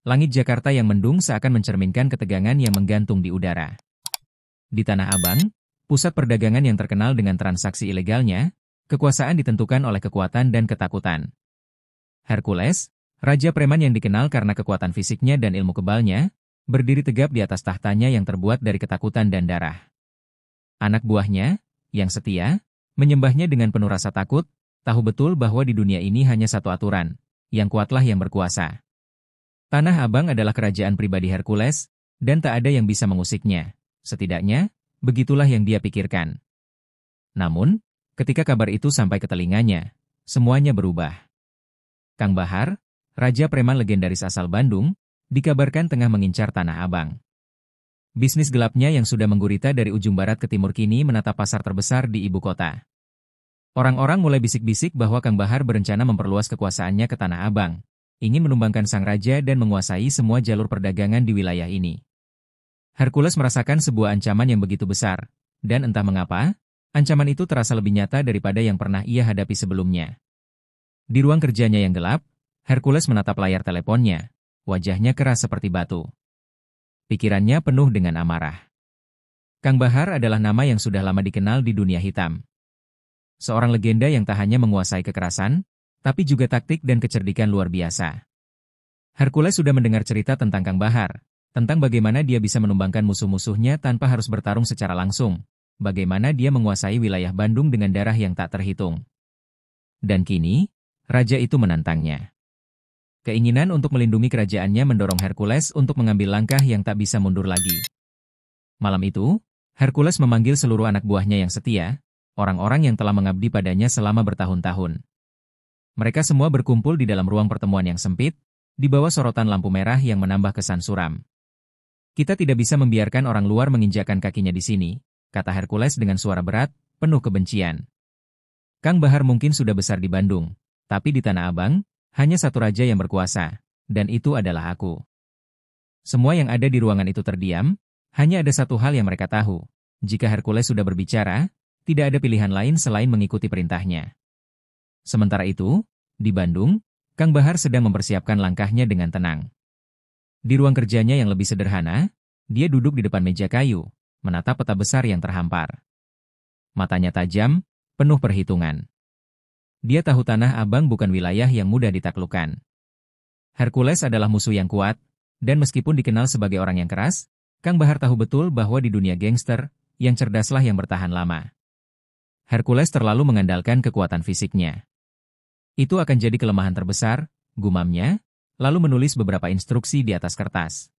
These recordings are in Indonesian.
Langit Jakarta yang mendung seakan mencerminkan ketegangan yang menggantung di udara. Di Tanah Abang, pusat perdagangan yang terkenal dengan transaksi ilegalnya, kekuasaan ditentukan oleh kekuatan dan ketakutan. Hercules, raja preman yang dikenal karena kekuatan fisiknya dan ilmu kebalnya, berdiri tegap di atas tahtanya yang terbuat dari ketakutan dan darah. Anak buahnya, yang setia, menyembahnya dengan penuh rasa takut, tahu betul bahwa di dunia ini hanya satu aturan, yang kuatlah yang berkuasa. Tanah Abang adalah kerajaan pribadi Hercules, dan tak ada yang bisa mengusiknya. Setidaknya, begitulah yang dia pikirkan. Namun, ketika kabar itu sampai ke telinganya, semuanya berubah. Kang Bahar, raja preman legendaris asal Bandung, dikabarkan tengah mengincar Tanah Abang. Bisnis gelapnya yang sudah menggurita dari ujung barat ke timur kini menatap pasar terbesar di ibu kota. Orang-orang mulai bisik-bisik bahwa Kang Bahar berencana memperluas kekuasaannya ke Tanah Abang, ingin menumbangkan sang raja dan menguasai semua jalur perdagangan di wilayah ini. Hercules merasakan sebuah ancaman yang begitu besar, dan entah mengapa, ancaman itu terasa lebih nyata daripada yang pernah ia hadapi sebelumnya. Di ruang kerjanya yang gelap, Hercules menatap layar teleponnya, wajahnya keras seperti batu. Pikirannya penuh dengan amarah. Kang Bahar adalah nama yang sudah lama dikenal di dunia hitam. Seorang legenda yang tak hanya menguasai kekerasan, tapi juga taktik dan kecerdikan luar biasa. Hercules sudah mendengar cerita tentang Kang Bahar, tentang bagaimana dia bisa menumbangkan musuh-musuhnya tanpa harus bertarung secara langsung, bagaimana dia menguasai wilayah Bandung dengan darah yang tak terhitung. Dan kini, raja itu menantangnya. Keinginan untuk melindungi kerajaannya mendorong Hercules untuk mengambil langkah yang tak bisa mundur lagi. Malam itu, Hercules memanggil seluruh anak buahnya yang setia, orang-orang yang telah mengabdi padanya selama bertahun-tahun. Mereka semua berkumpul di dalam ruang pertemuan yang sempit, di bawah sorotan lampu merah yang menambah kesan suram. Kita tidak bisa membiarkan orang luar menginjakkan kakinya di sini, kata Hercules dengan suara berat, penuh kebencian. Kang Bahar mungkin sudah besar di Bandung, tapi di Tanah Abang, hanya satu raja yang berkuasa, dan itu adalah aku. Semua yang ada di ruangan itu terdiam, hanya ada satu hal yang mereka tahu. Jika Hercules sudah berbicara, tidak ada pilihan lain selain mengikuti perintahnya. Sementara itu, di Bandung, Kang Bahar sedang mempersiapkan langkahnya dengan tenang. Di ruang kerjanya yang lebih sederhana, dia duduk di depan meja kayu, menatap peta besar yang terhampar. Matanya tajam, penuh perhitungan. Dia tahu Tanah Abang bukan wilayah yang mudah ditaklukkan. Hercules adalah musuh yang kuat, dan meskipun dikenal sebagai orang yang keras, Kang Bahar tahu betul bahwa di dunia gangster, yang cerdaslah yang bertahan lama. Hercules terlalu mengandalkan kekuatan fisiknya. Itu akan jadi kelemahan terbesar, gumamnya, lalu menulis beberapa instruksi di atas kertas.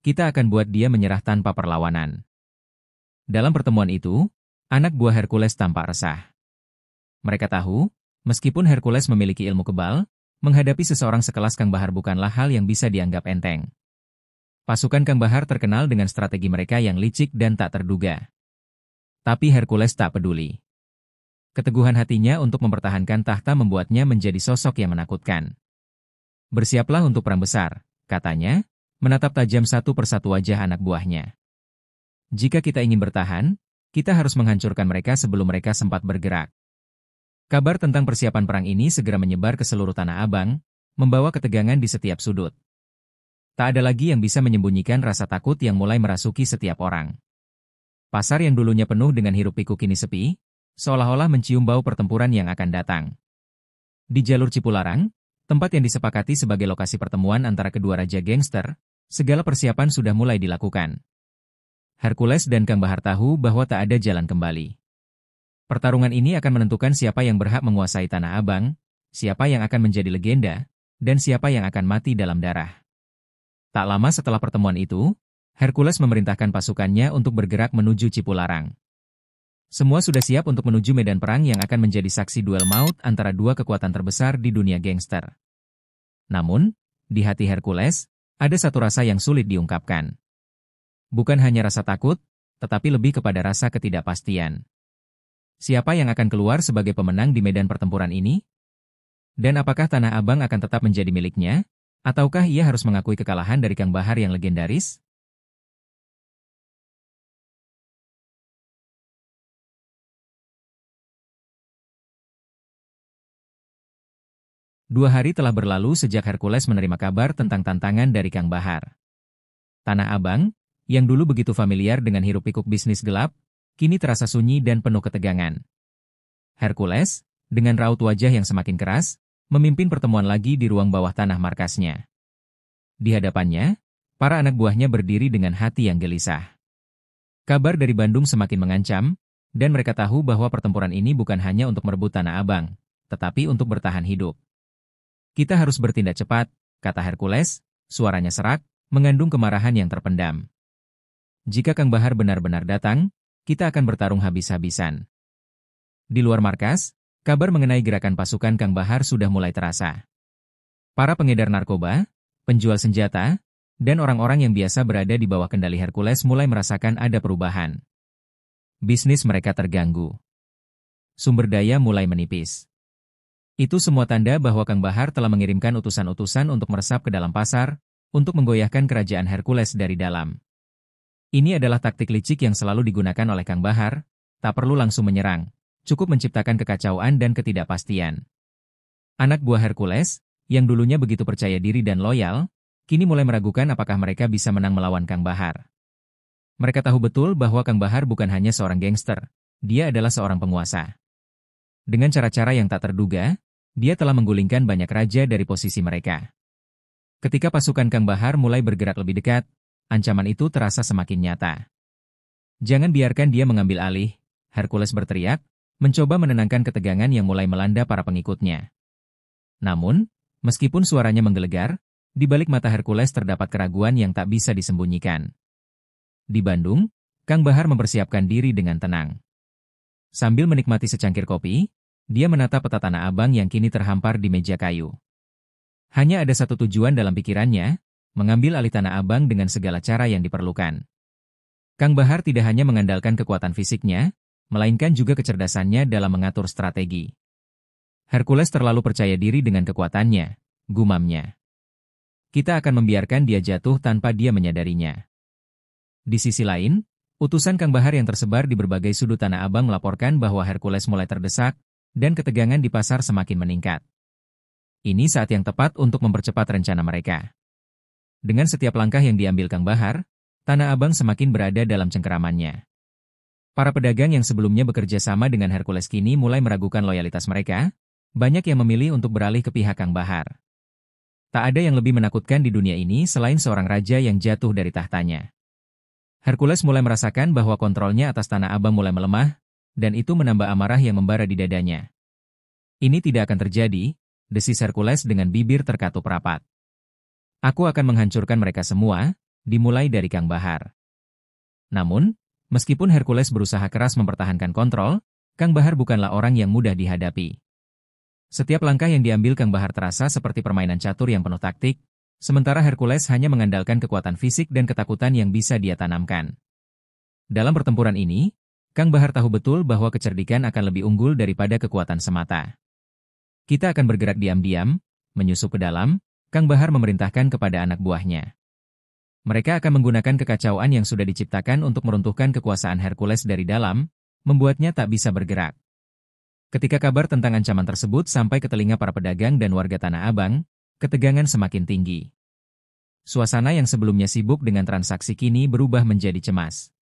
Kita akan buat dia menyerah tanpa perlawanan. Dalam pertemuan itu, anak buah Hercules tampak resah. Mereka tahu, meskipun Hercules memiliki ilmu kebal, menghadapi seseorang sekelas Kang Bahar bukanlah hal yang bisa dianggap enteng. Pasukan Kang Bahar terkenal dengan strategi mereka yang licik dan tak terduga. Tapi Hercules tak peduli. Keteguhan hatinya untuk mempertahankan tahta membuatnya menjadi sosok yang menakutkan. Bersiaplah untuk perang besar, katanya, menatap tajam satu persatu wajah anak buahnya. Jika kita ingin bertahan, kita harus menghancurkan mereka sebelum mereka sempat bergerak. Kabar tentang persiapan perang ini segera menyebar ke seluruh Tanah Abang, membawa ketegangan di setiap sudut. Tak ada lagi yang bisa menyembunyikan rasa takut yang mulai merasuki setiap orang. Pasar yang dulunya penuh dengan hiruk-pikuk kini sepi, seolah-olah mencium bau pertempuran yang akan datang. Di jalur Cipularang, tempat yang disepakati sebagai lokasi pertemuan antara kedua raja gangster, segala persiapan sudah mulai dilakukan. Hercules dan Kang Bahar tahu bahwa tak ada jalan kembali. Pertarungan ini akan menentukan siapa yang berhak menguasai Tanah Abang, siapa yang akan menjadi legenda, dan siapa yang akan mati dalam darah. Tak lama setelah pertemuan itu, Hercules memerintahkan pasukannya untuk bergerak menuju Cipularang. Semua sudah siap untuk menuju medan perang yang akan menjadi saksi duel maut antara dua kekuatan terbesar di dunia gangster. Namun, di hati Hercules, ada satu rasa yang sulit diungkapkan. Bukan hanya rasa takut, tetapi lebih kepada rasa ketidakpastian. Siapa yang akan keluar sebagai pemenang di medan pertempuran ini? Dan apakah Tanah Abang akan tetap menjadi miliknya? Ataukah ia harus mengakui kekalahan dari Kang Bahar yang legendaris? 2 hari telah berlalu sejak Hercules menerima kabar tentang tantangan dari Kang Bahar. Tanah Abang, yang dulu begitu familiar dengan hiruk-pikuk bisnis gelap, kini terasa sunyi dan penuh ketegangan. Hercules, dengan raut wajah yang semakin keras, memimpin pertemuan lagi di ruang bawah tanah markasnya. Di hadapannya, para anak buahnya berdiri dengan hati yang gelisah. Kabar dari Bandung semakin mengancam, dan mereka tahu bahwa pertempuran ini bukan hanya untuk merebut Tanah Abang, tetapi untuk bertahan hidup. Kita harus bertindak cepat, kata Hercules, suaranya serak, mengandung kemarahan yang terpendam. Jika Kang Bahar benar-benar datang, kita akan bertarung habis-habisan. Di luar markas, kabar mengenai gerakan pasukan Kang Bahar sudah mulai terasa. Para pengedar narkoba, penjual senjata, dan orang-orang yang biasa berada di bawah kendali Hercules mulai merasakan ada perubahan. Bisnis mereka terganggu. Sumber daya mulai menipis. Itu semua tanda bahwa Kang Bahar telah mengirimkan utusan-utusan untuk meresap ke dalam pasar, untuk menggoyahkan kerajaan Hercules dari dalam. Ini adalah taktik licik yang selalu digunakan oleh Kang Bahar, tak perlu langsung menyerang, cukup menciptakan kekacauan dan ketidakpastian. Anak buah Hercules, yang dulunya begitu percaya diri dan loyal, kini mulai meragukan apakah mereka bisa menang melawan Kang Bahar. Mereka tahu betul bahwa Kang Bahar bukan hanya seorang gangster, dia adalah seorang penguasa. Dengan cara-cara yang tak terduga, dia telah menggulingkan banyak raja dari posisi mereka. Ketika pasukan Kang Bahar mulai bergerak lebih dekat, ancaman itu terasa semakin nyata. Jangan biarkan dia mengambil alih, Hercules berteriak, mencoba menenangkan ketegangan yang mulai melanda para pengikutnya. Namun, meskipun suaranya menggelegar, di balik mata Hercules terdapat keraguan yang tak bisa disembunyikan. Di Bandung, Kang Bahar mempersiapkan diri dengan tenang. Sambil menikmati secangkir kopi, dia menatap peta Tanah Abang yang kini terhampar di meja kayu. Hanya ada satu tujuan dalam pikirannya, mengambil alih Tanah Abang dengan segala cara yang diperlukan. Kang Bahar tidak hanya mengandalkan kekuatan fisiknya, melainkan juga kecerdasannya dalam mengatur strategi. Hercules terlalu percaya diri dengan kekuatannya, gumamnya. Kita akan membiarkan dia jatuh tanpa dia menyadarinya. Di sisi lain, utusan Kang Bahar yang tersebar di berbagai sudut Tanah Abang melaporkan bahwa Hercules mulai terdesak, dan ketegangan di pasar semakin meningkat. Ini saat yang tepat untuk mempercepat rencana mereka. Dengan setiap langkah yang diambil Kang Bahar, Tanah Abang semakin berada dalam cengkeramannya. Para pedagang yang sebelumnya bekerja sama dengan Hercules kini mulai meragukan loyalitas mereka, banyak yang memilih untuk beralih ke pihak Kang Bahar. Tak ada yang lebih menakutkan di dunia ini selain seorang raja yang jatuh dari tahtanya. Hercules mulai merasakan bahwa kontrolnya atas Tanah Abang mulai melemah, dan itu menambah amarah yang membara di dadanya. Ini tidak akan terjadi, desis Hercules dengan bibir terkatup rapat. Aku akan menghancurkan mereka semua, dimulai dari Kang Bahar. Namun, meskipun Hercules berusaha keras mempertahankan kontrol, Kang Bahar bukanlah orang yang mudah dihadapi. Setiap langkah yang diambil Kang Bahar terasa seperti permainan catur yang penuh taktik, sementara Hercules hanya mengandalkan kekuatan fisik dan ketakutan yang bisa dia tanamkan. Dalam pertempuran ini, Kang Bahar tahu betul bahwa kecerdikan akan lebih unggul daripada kekuatan semata. Kita akan bergerak diam-diam, menyusup ke dalam, Kang Bahar memerintahkan kepada anak buahnya. Mereka akan menggunakan kekacauan yang sudah diciptakan untuk meruntuhkan kekuasaan Hercules dari dalam, membuatnya tak bisa bergerak. Ketika kabar tentang ancaman tersebut sampai ke telinga para pedagang dan warga Tanah Abang, ketegangan semakin tinggi. Suasana yang sebelumnya sibuk dengan transaksi kini berubah menjadi cemas.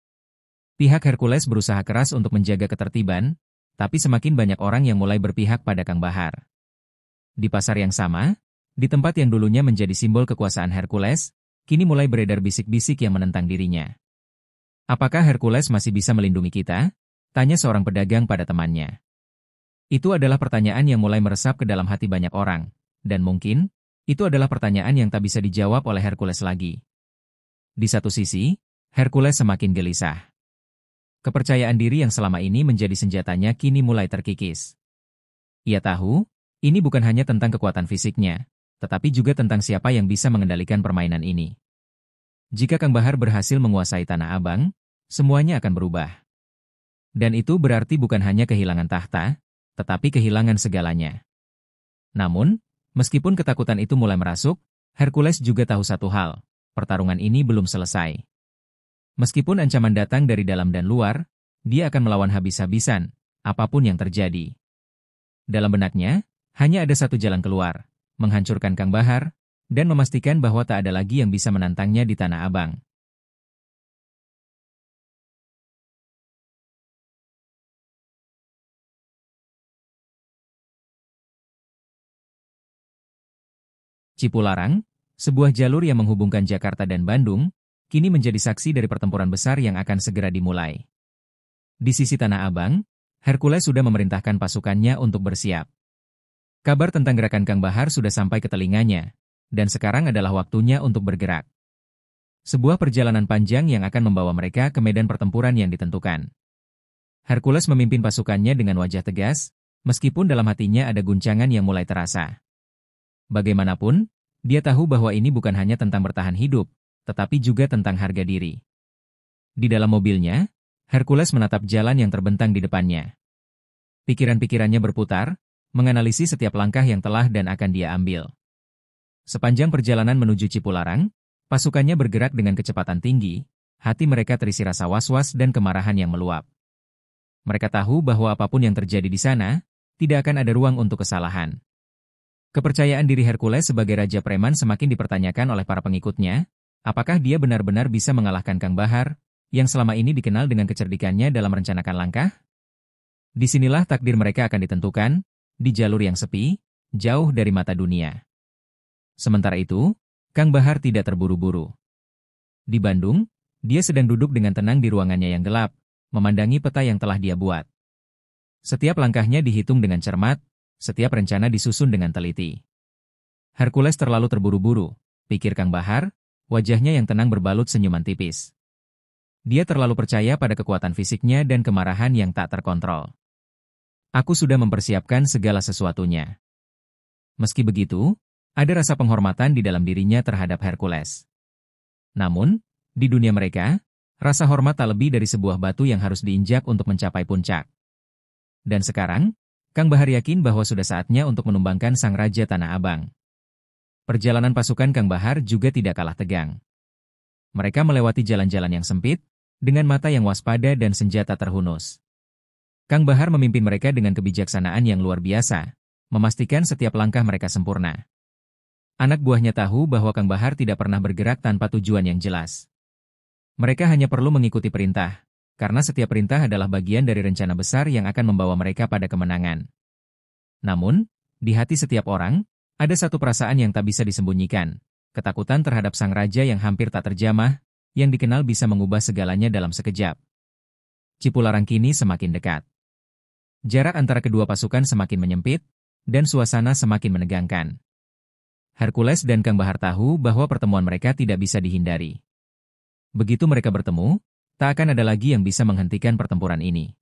Pihak Hercules berusaha keras untuk menjaga ketertiban, tapi semakin banyak orang yang mulai berpihak pada Kang Bahar. Di pasar yang sama, di tempat yang dulunya menjadi simbol kekuasaan Hercules, kini mulai beredar bisik-bisik yang menentang dirinya. Apakah Hercules masih bisa melindungi kita? Tanya seorang pedagang pada temannya. Itu adalah pertanyaan yang mulai meresap ke dalam hati banyak orang, dan mungkin, itu adalah pertanyaan yang tak bisa dijawab oleh Hercules lagi. Di satu sisi, Hercules semakin gelisah. Kepercayaan diri yang selama ini menjadi senjatanya kini mulai terkikis. Ia tahu, ini bukan hanya tentang kekuatan fisiknya, tetapi juga tentang siapa yang bisa mengendalikan permainan ini. Jika Kang Bahar berhasil menguasai Tanah Abang, semuanya akan berubah. Dan itu berarti bukan hanya kehilangan tahta, tetapi kehilangan segalanya. Namun, meskipun ketakutan itu mulai merasuk, Hercules juga tahu satu hal, pertarungan ini belum selesai. Meskipun ancaman datang dari dalam dan luar, dia akan melawan habis-habisan, apapun yang terjadi. Dalam benaknya, hanya ada satu jalan keluar, menghancurkan Kang Bahar, dan memastikan bahwa tak ada lagi yang bisa menantangnya di Tanah Abang. Cipularang, sebuah jalur yang menghubungkan Jakarta dan Bandung, kini menjadi saksi dari pertempuran besar yang akan segera dimulai. Di sisi Tanah Abang, Hercules sudah memerintahkan pasukannya untuk bersiap. Kabar tentang gerakan Kang Bahar sudah sampai ke telinganya, dan sekarang adalah waktunya untuk bergerak. Sebuah perjalanan panjang yang akan membawa mereka ke medan pertempuran yang ditentukan. Hercules memimpin pasukannya dengan wajah tegas, meskipun dalam hatinya ada guncangan yang mulai terasa. Bagaimanapun, dia tahu bahwa ini bukan hanya tentang bertahan hidup, tetapi juga tentang harga diri. Di dalam mobilnya, Hercules menatap jalan yang terbentang di depannya. Pikiran-pikirannya berputar, menganalisis setiap langkah yang telah dan akan dia ambil. Sepanjang perjalanan menuju Cipularang, pasukannya bergerak dengan kecepatan tinggi, hati mereka terisi rasa was-was dan kemarahan yang meluap. Mereka tahu bahwa apapun yang terjadi di sana, tidak akan ada ruang untuk kesalahan. Kepercayaan diri Hercules sebagai Raja Preman semakin dipertanyakan oleh para pengikutnya, apakah dia benar-benar bisa mengalahkan Kang Bahar, yang selama ini dikenal dengan kecerdikannya dalam merencanakan langkah? Disinilah takdir mereka akan ditentukan, di jalur yang sepi, jauh dari mata dunia. Sementara itu, Kang Bahar tidak terburu-buru. Di Bandung, dia sedang duduk dengan tenang di ruangannya yang gelap, memandangi peta yang telah dia buat. Setiap langkahnya dihitung dengan cermat, setiap rencana disusun dengan teliti. Hercules terlalu terburu-buru, pikir Kang Bahar, wajahnya yang tenang berbalut senyuman tipis. Dia terlalu percaya pada kekuatan fisiknya dan kemarahan yang tak terkontrol. Aku sudah mempersiapkan segala sesuatunya. Meski begitu, ada rasa penghormatan di dalam dirinya terhadap Hercules. Namun, di dunia mereka, rasa hormat tak lebih dari sebuah batu yang harus diinjak untuk mencapai puncak. Dan sekarang, Kang Bahar yakin bahwa sudah saatnya untuk menumbangkan sang Raja Tanah Abang. Perjalanan pasukan Kang Bahar juga tidak kalah tegang. Mereka melewati jalan-jalan yang sempit, dengan mata yang waspada dan senjata terhunus. Kang Bahar memimpin mereka dengan kebijaksanaan yang luar biasa, memastikan setiap langkah mereka sempurna. Anak buahnya tahu bahwa Kang Bahar tidak pernah bergerak tanpa tujuan yang jelas. Mereka hanya perlu mengikuti perintah, karena setiap perintah adalah bagian dari rencana besar yang akan membawa mereka pada kemenangan. Namun, di hati setiap orang, ada satu perasaan yang tak bisa disembunyikan, ketakutan terhadap sang raja yang hampir tak terjamah, yang dikenal bisa mengubah segalanya dalam sekejap. Cipularang kini semakin dekat. Jarak antara kedua pasukan semakin menyempit, dan suasana semakin menegangkan. Hercules dan Kang Bahar tahu bahwa pertemuan mereka tidak bisa dihindari. Begitu mereka bertemu, tak akan ada lagi yang bisa menghentikan pertempuran ini.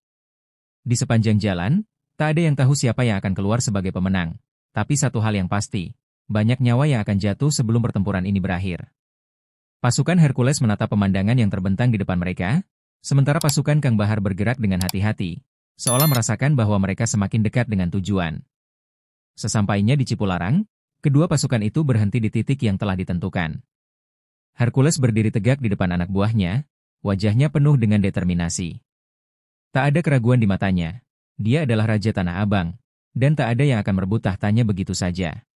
Di sepanjang jalan, tak ada yang tahu siapa yang akan keluar sebagai pemenang. Tapi satu hal yang pasti, banyak nyawa yang akan jatuh sebelum pertempuran ini berakhir. Pasukan Hercules menatap pemandangan yang terbentang di depan mereka, sementara pasukan Kang Bahar bergerak dengan hati-hati, seolah merasakan bahwa mereka semakin dekat dengan tujuan. Sesampainya di Cipularang, kedua pasukan itu berhenti di titik yang telah ditentukan. Hercules berdiri tegak di depan anak buahnya, wajahnya penuh dengan determinasi. Tak ada keraguan di matanya. Dia adalah Raja Tanah Abang, dan tak ada yang akan merebut tahtanya begitu saja.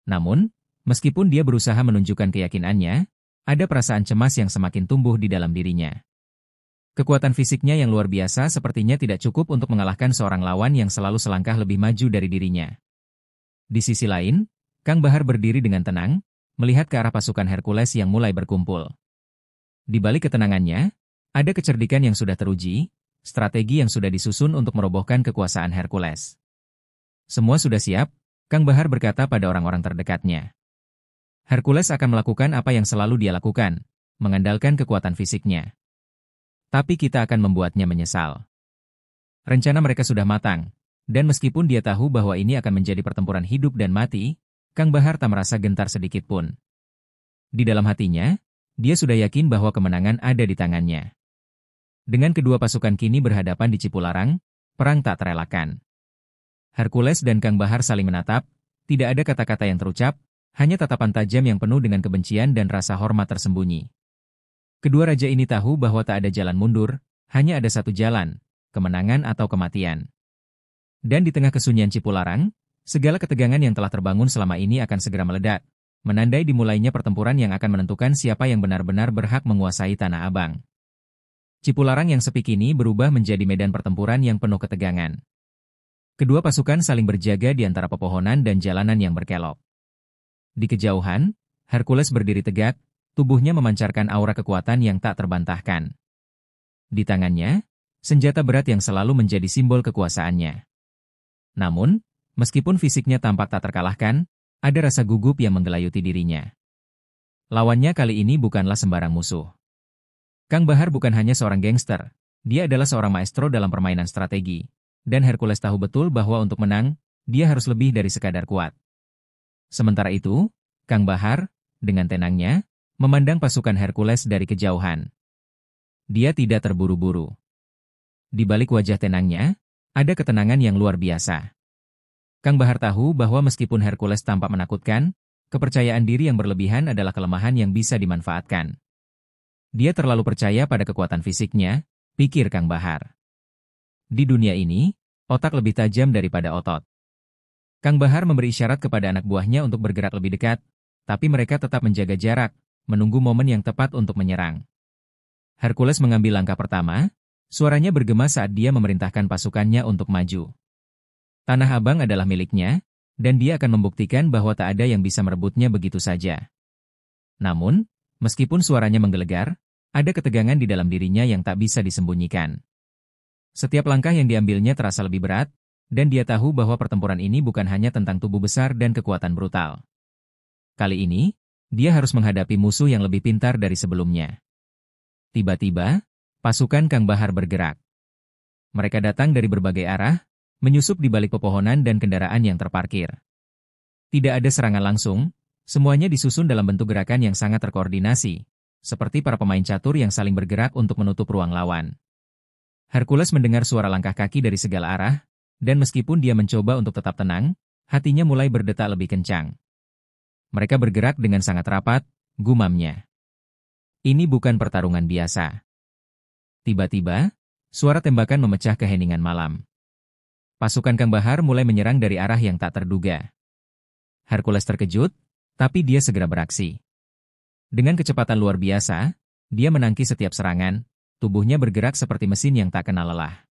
Namun, meskipun dia berusaha menunjukkan keyakinannya, ada perasaan cemas yang semakin tumbuh di dalam dirinya. Kekuatan fisiknya yang luar biasa sepertinya tidak cukup untuk mengalahkan seorang lawan yang selalu selangkah lebih maju dari dirinya. Di sisi lain, Kang Bahar berdiri dengan tenang, melihat ke arah pasukan Hercules yang mulai berkumpul. Di balik ketenangannya, ada kecerdikan yang sudah teruji, strategi yang sudah disusun untuk merobohkan kekuasaan Hercules. Semua sudah siap, Kang Bahar berkata pada orang-orang terdekatnya. Hercules akan melakukan apa yang selalu dia lakukan, mengandalkan kekuatan fisiknya. Tapi kita akan membuatnya menyesal. Rencana mereka sudah matang, dan meskipun dia tahu bahwa ini akan menjadi pertempuran hidup dan mati, Kang Bahar tak merasa gentar sedikit pun. Di dalam hatinya, dia sudah yakin bahwa kemenangan ada di tangannya. Dengan kedua pasukan kini berhadapan di Cipularang, perang tak terelakkan. Hercules dan Kang Bahar saling menatap, tidak ada kata-kata yang terucap, hanya tatapan tajam yang penuh dengan kebencian dan rasa hormat tersembunyi. Kedua raja ini tahu bahwa tak ada jalan mundur, hanya ada satu jalan, kemenangan atau kematian. Dan di tengah kesunyian Cipularang, segala ketegangan yang telah terbangun selama ini akan segera meledak, menandai dimulainya pertempuran yang akan menentukan siapa yang benar-benar berhak menguasai Tanah Abang. Cipularang yang sepi kini berubah menjadi medan pertempuran yang penuh ketegangan. Kedua pasukan saling berjaga di antara pepohonan dan jalanan yang berkelok. Di kejauhan, Hercules berdiri tegak, tubuhnya memancarkan aura kekuatan yang tak terbantahkan. Di tangannya, senjata berat yang selalu menjadi simbol kekuasaannya. Namun, meskipun fisiknya tampak tak terkalahkan, ada rasa gugup yang menggelayuti dirinya. Lawannya kali ini bukanlah sembarang musuh. Kang Bahar bukan hanya seorang gangster, dia adalah seorang maestro dalam permainan strategi. Dan Hercules tahu betul bahwa untuk menang, dia harus lebih dari sekadar kuat. Sementara itu, Kang Bahar, dengan tenangnya, memandang pasukan Hercules dari kejauhan. Dia tidak terburu-buru. Di balik wajah tenangnya, ada ketenangan yang luar biasa. Kang Bahar tahu bahwa meskipun Hercules tampak menakutkan, kepercayaan diri yang berlebihan adalah kelemahan yang bisa dimanfaatkan. Dia terlalu percaya pada kekuatan fisiknya, pikir Kang Bahar. Di dunia ini, otak lebih tajam daripada otot. Kang Bahar memberi isyarat kepada anak buahnya untuk bergerak lebih dekat, tapi mereka tetap menjaga jarak, menunggu momen yang tepat untuk menyerang. Hercules mengambil langkah pertama, suaranya bergema saat dia memerintahkan pasukannya untuk maju. Tanah Abang adalah miliknya, dan dia akan membuktikan bahwa tak ada yang bisa merebutnya begitu saja. Namun, meskipun suaranya menggelegar, ada ketegangan di dalam dirinya yang tak bisa disembunyikan. Setiap langkah yang diambilnya terasa lebih berat, dan dia tahu bahwa pertempuran ini bukan hanya tentang tubuh besar dan kekuatan brutal. Kali ini, dia harus menghadapi musuh yang lebih pintar dari sebelumnya. Tiba-tiba, pasukan Kang Bahar bergerak. Mereka datang dari berbagai arah, menyusup di balik pepohonan dan kendaraan yang terparkir. Tidak ada serangan langsung, semuanya disusun dalam bentuk gerakan yang sangat terkoordinasi, seperti para pemain catur yang saling bergerak untuk menutup ruang lawan. Hercules mendengar suara langkah kaki dari segala arah, dan meskipun dia mencoba untuk tetap tenang, hatinya mulai berdetak lebih kencang. Mereka bergerak dengan sangat rapat, gumamnya. Ini bukan pertarungan biasa. Tiba-tiba, suara tembakan memecah keheningan malam. Pasukan Kang Bahar mulai menyerang dari arah yang tak terduga. Hercules terkejut, tapi dia segera beraksi. Dengan kecepatan luar biasa, dia menangkis setiap serangan, tubuhnya bergerak seperti mesin yang tak kenal lelah.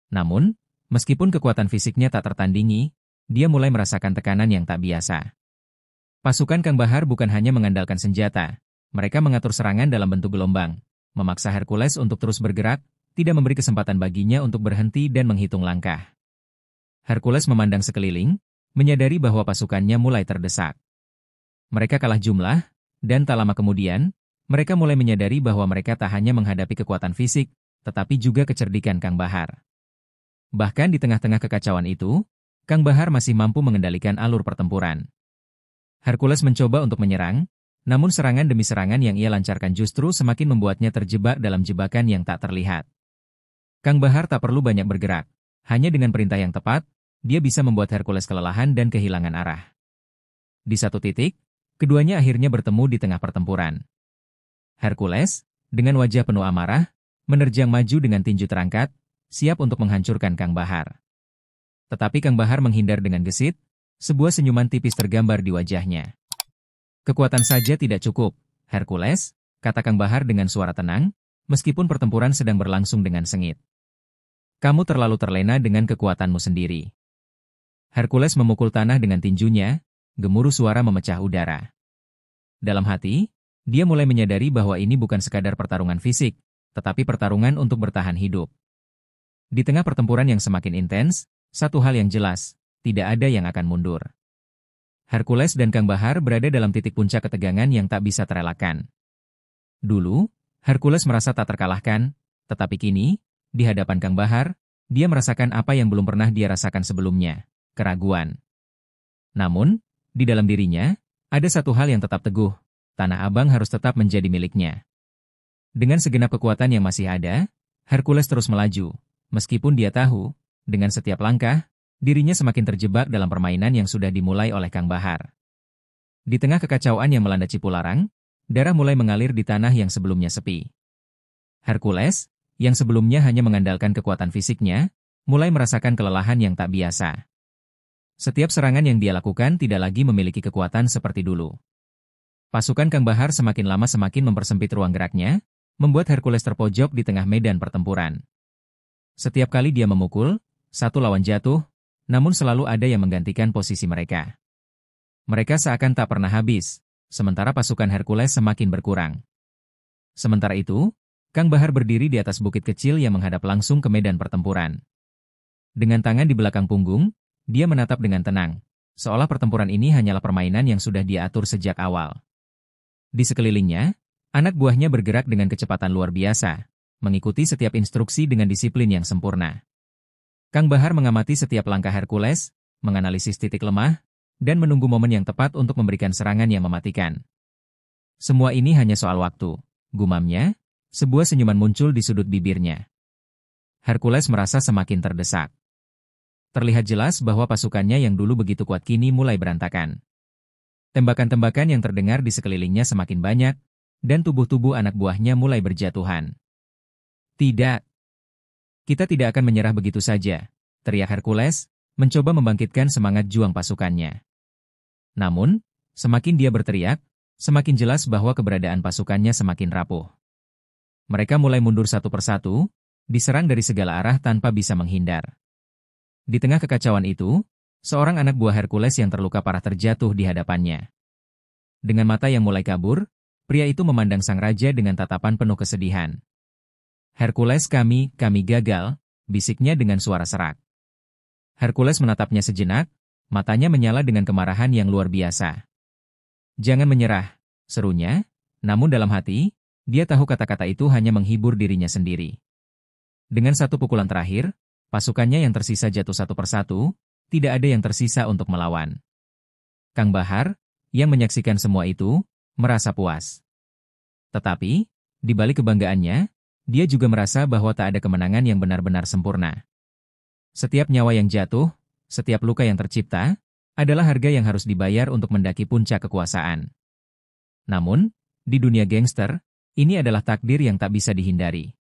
Namun, meskipun kekuatan fisiknya tak tertandingi, dia mulai merasakan tekanan yang tak biasa. Pasukan Kang Bahar bukan hanya mengandalkan senjata, mereka mengatur serangan dalam bentuk gelombang, memaksa Hercules untuk terus bergerak, tidak memberi kesempatan baginya untuk berhenti dan menghitung langkah. Hercules memandang sekeliling, menyadari bahwa pasukannya mulai terdesak. Mereka kalah jumlah, dan tak lama kemudian, mereka mulai menyadari bahwa mereka tak hanya menghadapi kekuatan fisik, tetapi juga kecerdikan Kang Bahar. Bahkan di tengah-tengah kekacauan itu, Kang Bahar masih mampu mengendalikan alur pertempuran. Hercules mencoba untuk menyerang, namun serangan demi serangan yang ia lancarkan justru semakin membuatnya terjebak dalam jebakan yang tak terlihat. Kang Bahar tak perlu banyak bergerak, hanya dengan perintah yang tepat, dia bisa membuat Hercules kelelahan dan kehilangan arah. Di satu titik, keduanya akhirnya bertemu di tengah pertempuran. Hercules, dengan wajah penuh amarah, menerjang maju dengan tinju terangkat, siap untuk menghancurkan Kang Bahar. Tetapi Kang Bahar menghindar dengan gesit, sebuah senyuman tipis tergambar di wajahnya. Kekuatan saja tidak cukup, Hercules, kata Kang Bahar dengan suara tenang, meskipun pertempuran sedang berlangsung dengan sengit. Kamu terlalu terlena dengan kekuatanmu sendiri. Hercules memukul tanah dengan tinjunya, gemuruh suara memecah udara. Dalam hati, dia mulai menyadari bahwa ini bukan sekadar pertarungan fisik, tetapi pertarungan untuk bertahan hidup. Di tengah pertempuran yang semakin intens, satu hal yang jelas, tidak ada yang akan mundur. Hercules dan Kang Bahar berada dalam titik puncak ketegangan yang tak bisa terelakkan. Dulu, Hercules merasa tak terkalahkan, tetapi kini, di hadapan Kang Bahar, dia merasakan apa yang belum pernah dia rasakan sebelumnya, keraguan. Namun, di dalam dirinya, ada satu hal yang tetap teguh, Tanah Abang harus tetap menjadi miliknya. Dengan segenap kekuatan yang masih ada, Hercules terus melaju, meskipun dia tahu, dengan setiap langkah, dirinya semakin terjebak dalam permainan yang sudah dimulai oleh Kang Bahar. Di tengah kekacauan yang melanda Cipularang, darah mulai mengalir di tanah yang sebelumnya sepi. Hercules, yang sebelumnya hanya mengandalkan kekuatan fisiknya, mulai merasakan kelelahan yang tak biasa. Setiap serangan yang dia lakukan tidak lagi memiliki kekuatan seperti dulu. Pasukan Kang Bahar semakin lama semakin mempersempit ruang geraknya, membuat Hercules terpojok di tengah medan pertempuran. Setiap kali dia memukul, satu lawan jatuh, namun selalu ada yang menggantikan posisi mereka. Mereka seakan tak pernah habis, sementara pasukan Hercules semakin berkurang. Sementara itu, Kang Bahar berdiri di atas bukit kecil yang menghadap langsung ke medan pertempuran. Dengan tangan di belakang punggung, dia menatap dengan tenang, seolah pertempuran ini hanyalah permainan yang sudah dia atur sejak awal. Di sekelilingnya, anak buahnya bergerak dengan kecepatan luar biasa, mengikuti setiap instruksi dengan disiplin yang sempurna. Kang Bahar mengamati setiap langkah Hercules, menganalisis titik lemah, dan menunggu momen yang tepat untuk memberikan serangan yang mematikan. Semua ini hanya soal waktu, gumamnya, sebuah senyuman muncul di sudut bibirnya. Hercules merasa semakin terdesak. Terlihat jelas bahwa pasukannya yang dulu begitu kuat kini mulai berantakan. Tembakan-tembakan yang terdengar di sekelilingnya semakin banyak, dan tubuh-tubuh anak buahnya mulai berjatuhan. Tidak. Kita tidak akan menyerah begitu saja, teriak Hercules, mencoba membangkitkan semangat juang pasukannya. Namun, semakin dia berteriak, semakin jelas bahwa keberadaan pasukannya semakin rapuh. Mereka mulai mundur satu persatu, diserang dari segala arah tanpa bisa menghindar. Di tengah kekacauan itu, seorang anak buah Hercules yang terluka parah terjatuh di hadapannya. Dengan mata yang mulai kabur, pria itu memandang sang raja dengan tatapan penuh kesedihan. Hercules, kami gagal, bisiknya dengan suara serak. Hercules menatapnya sejenak, matanya menyala dengan kemarahan yang luar biasa. Jangan menyerah, serunya, namun dalam hati, dia tahu kata-kata itu hanya menghibur dirinya sendiri. Dengan satu pukulan terakhir, pasukannya yang tersisa jatuh satu persatu, tidak ada yang tersisa untuk melawan. Kang Bahar, yang menyaksikan semua itu, merasa puas. Tetapi, di balik kebanggaannya, dia juga merasa bahwa tak ada kemenangan yang benar-benar sempurna. Setiap nyawa yang jatuh, setiap luka yang tercipta, adalah harga yang harus dibayar untuk mendaki puncak kekuasaan. Namun, di dunia gangster, ini adalah takdir yang tak bisa dihindari.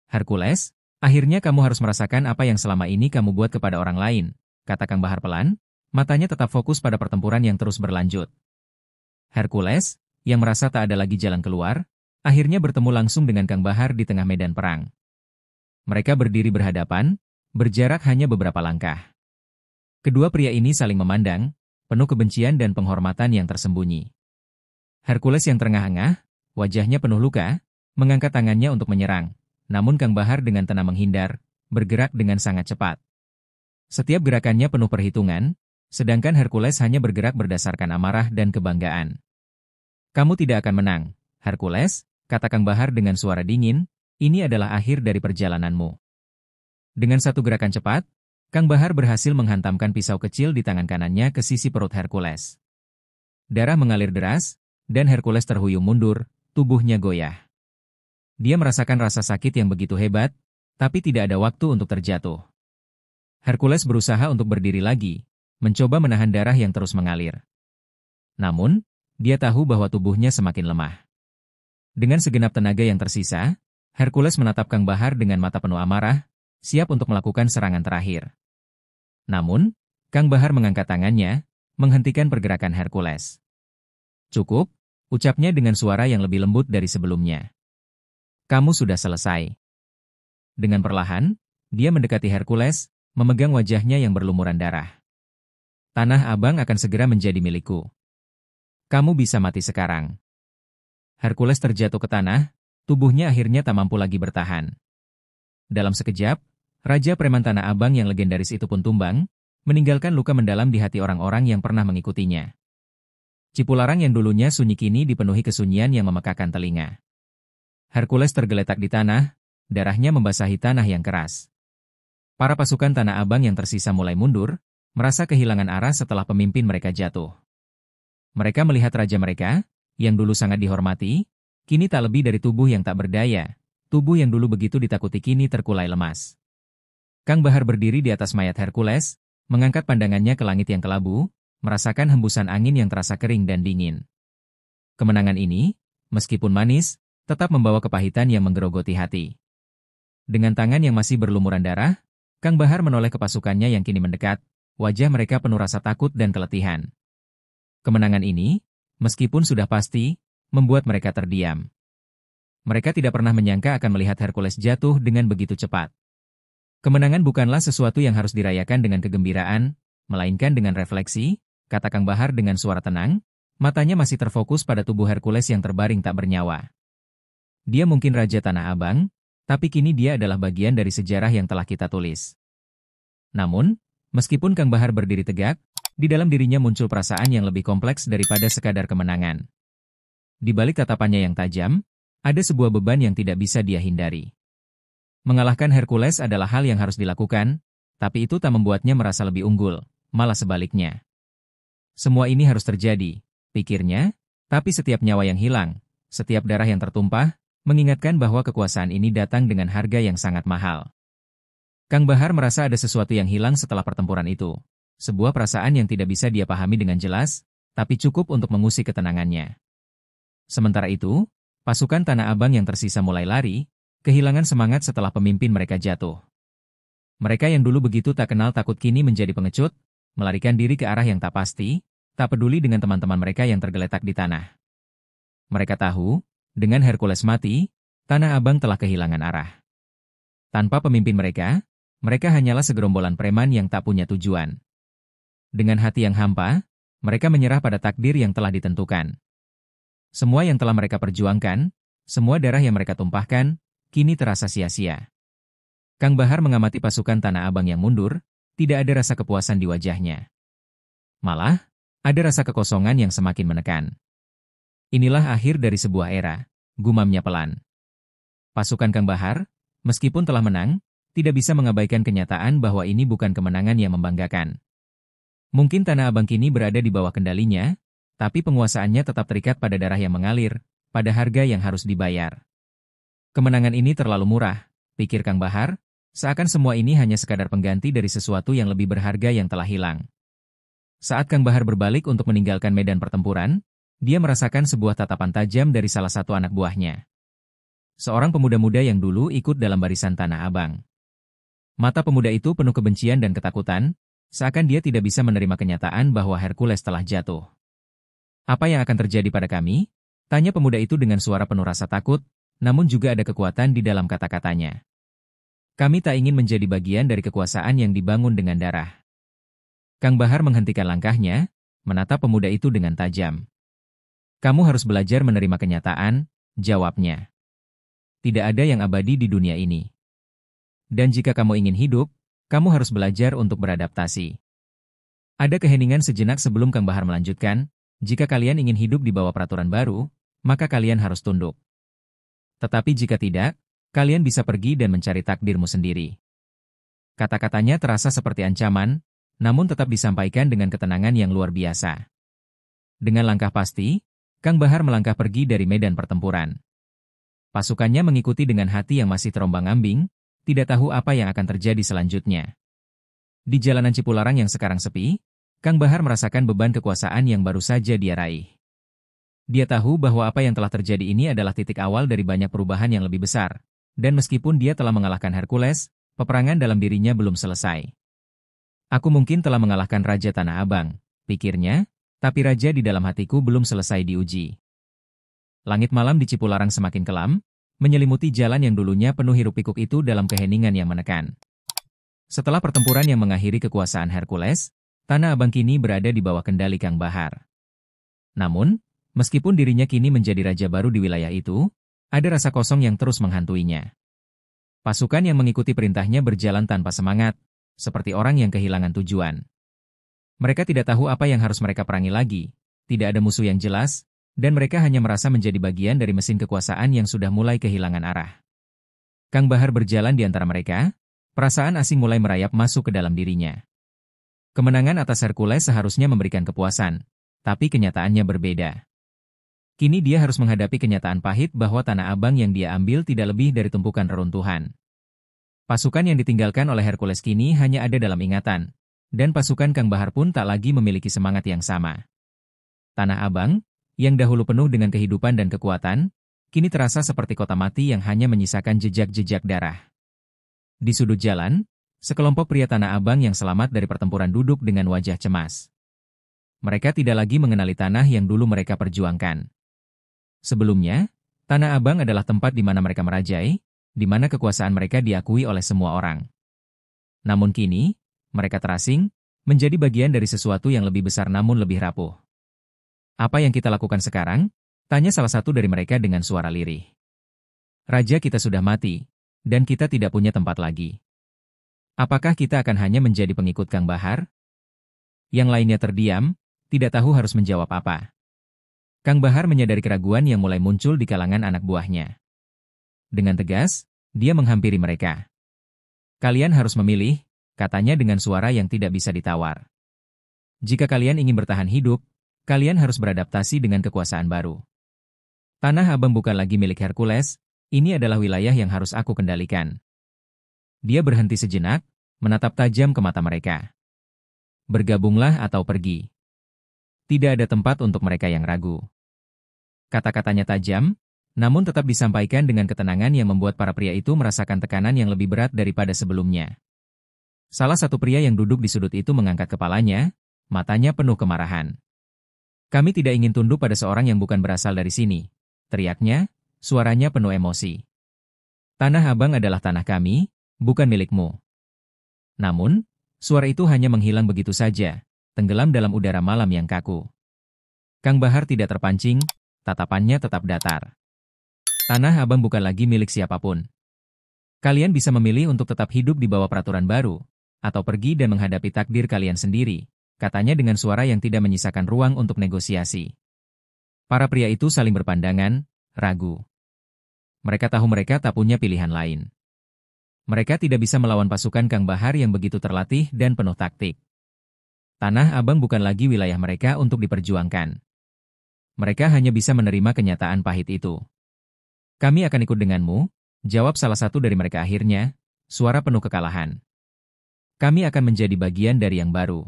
Hercules, akhirnya kamu harus merasakan apa yang selama ini kamu buat kepada orang lain, kata Kang Bahar pelan, matanya tetap fokus pada pertempuran yang terus berlanjut. Hercules, yang merasa tak ada lagi jalan keluar, akhirnya bertemu langsung dengan Kang Bahar di tengah medan perang. Mereka berdiri berhadapan, berjarak hanya beberapa langkah. Kedua pria ini saling memandang, penuh kebencian dan penghormatan yang tersembunyi. Hercules yang terengah-engah, wajahnya penuh luka, mengangkat tangannya untuk menyerang. Namun Kang Bahar dengan tenang menghindar, bergerak dengan sangat cepat. Setiap gerakannya penuh perhitungan, sedangkan Hercules hanya bergerak berdasarkan amarah dan kebanggaan. Kamu tidak akan menang, Hercules, kata Kang Bahar dengan suara dingin, ini adalah akhir dari perjalananmu. Dengan satu gerakan cepat, Kang Bahar berhasil menghantamkan pisau kecil di tangan kanannya ke sisi perut Hercules. Darah mengalir deras, dan Hercules terhuyung mundur, tubuhnya goyah. Dia merasakan rasa sakit yang begitu hebat, tapi tidak ada waktu untuk terjatuh. Hercules berusaha untuk berdiri lagi, mencoba menahan darah yang terus mengalir. Namun, dia tahu bahwa tubuhnya semakin lemah. Dengan segenap tenaga yang tersisa, Hercules menatap Kang Bahar dengan mata penuh amarah, siap untuk melakukan serangan terakhir. Namun, Kang Bahar mengangkat tangannya, menghentikan pergerakan Hercules. Cukup, ucapnya dengan suara yang lebih lembut dari sebelumnya. Kamu sudah selesai. Dengan perlahan, dia mendekati Hercules, memegang wajahnya yang berlumuran darah. Tanah Abang akan segera menjadi milikku. Kamu bisa mati sekarang. Hercules terjatuh ke tanah, tubuhnya akhirnya tak mampu lagi bertahan. Dalam sekejap, Raja Preman Tanah Abang yang legendaris itu pun tumbang, meninggalkan luka mendalam di hati orang-orang yang pernah mengikutinya. Cipularang yang dulunya sunyi kini dipenuhi kesunyian yang memekakan telinga. Hercules tergeletak di tanah, darahnya membasahi tanah yang keras. Para pasukan Tanah Abang yang tersisa mulai mundur, merasa kehilangan arah setelah pemimpin mereka jatuh. Mereka melihat raja mereka, yang dulu sangat dihormati, kini tak lebih dari tubuh yang tak berdaya, tubuh yang dulu begitu ditakuti kini terkulai lemas. Kang Bahar berdiri di atas mayat Hercules, mengangkat pandangannya ke langit yang kelabu, merasakan hembusan angin yang terasa kering dan dingin. Kemenangan ini, meskipun manis, tetap membawa kepahitan yang menggerogoti hati. Dengan tangan yang masih berlumuran darah, Kang Bahar menoleh ke pasukannya yang kini mendekat, wajah mereka penuh rasa takut dan keletihan. Kemenangan ini, meskipun sudah pasti, membuat mereka terdiam. Mereka tidak pernah menyangka akan melihat Hercules jatuh dengan begitu cepat. Kemenangan bukanlah sesuatu yang harus dirayakan dengan kegembiraan, melainkan dengan refleksi, kata Kang Bahar dengan suara tenang, matanya masih terfokus pada tubuh Hercules yang terbaring tak bernyawa. Dia mungkin Raja Tanah Abang, tapi kini dia adalah bagian dari sejarah yang telah kita tulis. Namun, meskipun Kang Bahar berdiri tegak, di dalam dirinya muncul perasaan yang lebih kompleks daripada sekadar kemenangan. Di balik tatapannya yang tajam, ada sebuah beban yang tidak bisa dia hindari. Mengalahkan Hercules adalah hal yang harus dilakukan, tapi itu tak membuatnya merasa lebih unggul, malah sebaliknya. Semua ini harus terjadi, pikirnya, tapi setiap nyawa yang hilang, setiap darah yang tertumpah, mengingatkan bahwa kekuasaan ini datang dengan harga yang sangat mahal. Kang Bahar merasa ada sesuatu yang hilang setelah pertempuran itu. Sebuah perasaan yang tidak bisa dia pahami dengan jelas, tapi cukup untuk mengusik ketenangannya. Sementara itu, pasukan Tanah Abang yang tersisa mulai lari, kehilangan semangat setelah pemimpin mereka jatuh. Mereka yang dulu begitu tak kenal takut kini menjadi pengecut, melarikan diri ke arah yang tak pasti, tak peduli dengan teman-teman mereka yang tergeletak di tanah. Mereka tahu, dengan Hercules mati, Tanah Abang telah kehilangan arah. Tanpa pemimpin mereka hanyalah segerombolan preman yang tak punya tujuan. Dengan hati yang hampa, mereka menyerah pada takdir yang telah ditentukan. Semua yang telah mereka perjuangkan, semua darah yang mereka tumpahkan, kini terasa sia-sia. Kang Bahar mengamati pasukan Tanah Abang yang mundur, tidak ada rasa kepuasan di wajahnya. Malah, ada rasa kekosongan yang semakin menekan. Inilah akhir dari sebuah era, gumamnya pelan. Pasukan Kang Bahar, meskipun telah menang, tidak bisa mengabaikan kenyataan bahwa ini bukan kemenangan yang membanggakan. Mungkin Tanah Abang kini berada di bawah kendalinya, tapi penguasaannya tetap terikat pada darah yang mengalir, pada harga yang harus dibayar. Kemenangan ini terlalu murah, pikir Kang Bahar, seakan semua ini hanya sekadar pengganti dari sesuatu yang lebih berharga yang telah hilang. Saat Kang Bahar berbalik untuk meninggalkan medan pertempuran, dia merasakan sebuah tatapan tajam dari salah satu anak buahnya. Seorang pemuda muda yang dulu ikut dalam barisan Tanah Abang. Mata pemuda itu penuh kebencian dan ketakutan, seakan dia tidak bisa menerima kenyataan bahwa Hercules telah jatuh. Apa yang akan terjadi pada kami? Tanya pemuda itu dengan suara penuh rasa takut, namun juga ada kekuatan di dalam kata-katanya. Kami tak ingin menjadi bagian dari kekuasaan yang dibangun dengan darah. Kang Bahar menghentikan langkahnya, menatap pemuda itu dengan tajam. Kamu harus belajar menerima kenyataan, jawabnya. Tidak ada yang abadi di dunia ini. Dan jika kamu ingin hidup, kamu harus belajar untuk beradaptasi. Ada keheningan sejenak sebelum Kang Bahar melanjutkan, jika kalian ingin hidup di bawah peraturan baru, maka kalian harus tunduk. Tetapi jika tidak, kalian bisa pergi dan mencari takdirmu sendiri. Kata-katanya terasa seperti ancaman, namun tetap disampaikan dengan ketenangan yang luar biasa. Dengan langkah pasti, Kang Bahar melangkah pergi dari medan pertempuran. Pasukannya mengikuti dengan hati yang masih terombang-ambing, tidak tahu apa yang akan terjadi selanjutnya. Di jalanan Cipularang yang sekarang sepi, Kang Bahar merasakan beban kekuasaan yang baru saja dia raih. Dia tahu bahwa apa yang telah terjadi ini adalah titik awal dari banyak perubahan yang lebih besar, dan meskipun dia telah mengalahkan Hercules, peperangan dalam dirinya belum selesai. Aku mungkin telah mengalahkan Raja Tanah Abang, pikirnya, tapi raja di dalam hatiku belum selesai diuji. Langit malam di Cipularang semakin kelam, menyelimuti jalan yang dulunya penuh hiruk-pikuk itu dalam keheningan yang menekan. Setelah pertempuran yang mengakhiri kekuasaan Hercules, Tanah Abang kini berada di bawah kendali Kang Bahar. Namun, meskipun dirinya kini menjadi raja baru di wilayah itu, ada rasa kosong yang terus menghantuinya. Pasukan yang mengikuti perintahnya berjalan tanpa semangat, seperti orang yang kehilangan tujuan. Mereka tidak tahu apa yang harus mereka perangi lagi, tidak ada musuh yang jelas, dan mereka hanya merasa menjadi bagian dari mesin kekuasaan yang sudah mulai kehilangan arah. Kang Bahar berjalan di antara mereka, perasaan asing mulai merayap masuk ke dalam dirinya. Kemenangan atas Hercules seharusnya memberikan kepuasan, tapi kenyataannya berbeda. Kini dia harus menghadapi kenyataan pahit bahwa Tanah Abang yang dia ambil tidak lebih dari tumpukan reruntuhan. Pasukan yang ditinggalkan oleh Hercules kini hanya ada dalam ingatan, dan pasukan Kang Bahar pun tak lagi memiliki semangat yang sama. Tanah Abang, yang dahulu penuh dengan kehidupan dan kekuatan, kini terasa seperti kota mati yang hanya menyisakan jejak-jejak darah. Di sudut jalan, Sekelompok pria Tanah Abang yang selamat dari pertempuran duduk dengan wajah cemas. Mereka tidak lagi mengenali tanah yang dulu mereka perjuangkan. Sebelumnya, Tanah Abang adalah tempat di mana mereka merajai, di mana kekuasaan mereka diakui oleh semua orang. Namun kini, mereka terasing, menjadi bagian dari sesuatu yang lebih besar namun lebih rapuh. Apa yang kita lakukan sekarang? Tanya salah satu dari mereka dengan suara lirih. Raja kita sudah mati, dan kita tidak punya tempat lagi. Apakah kita akan hanya menjadi pengikut Kang Bahar? Yang lainnya terdiam, tidak tahu harus menjawab apa. Kang Bahar menyadari keraguan yang mulai muncul di kalangan anak buahnya. Dengan tegas, dia menghampiri mereka. Kalian harus memilih, katanya dengan suara yang tidak bisa ditawar. Jika kalian ingin bertahan hidup, kalian harus beradaptasi dengan kekuasaan baru. Tanah Abang bukan lagi milik Hercules, ini adalah wilayah yang harus aku kendalikan. Dia berhenti sejenak, menatap tajam ke mata mereka. Bergabunglah atau pergi. Tidak ada tempat untuk mereka yang ragu. Kata-katanya tajam, namun tetap disampaikan dengan ketenangan yang membuat para pria itu merasakan tekanan yang lebih berat daripada sebelumnya. Salah satu pria yang duduk di sudut itu mengangkat kepalanya, matanya penuh kemarahan. Kami tidak ingin tunduk pada seorang yang bukan berasal dari sini, teriaknya, suaranya penuh emosi. Tanah Abang adalah tanah kami, bukan milikmu. Namun, suara itu hanya menghilang begitu saja, tenggelam dalam udara malam yang kaku. Kang Bahar tidak terpancing, tatapannya tetap datar. Tanah Abang bukan lagi milik siapapun. Kalian bisa memilih untuk tetap hidup di bawah peraturan baru, atau pergi dan menghadapi takdir kalian sendiri, katanya dengan suara yang tidak menyisakan ruang untuk negosiasi. Para pria itu saling berpandangan, ragu. Mereka tahu mereka tak punya pilihan lain. Mereka tidak bisa melawan pasukan Kang Bahar yang begitu terlatih dan penuh taktik. Tanah Abang bukan lagi wilayah mereka untuk diperjuangkan. Mereka hanya bisa menerima kenyataan pahit itu. Kami akan ikut denganmu, jawab salah satu dari mereka akhirnya, suara penuh kekalahan. Kami akan menjadi bagian dari yang baru.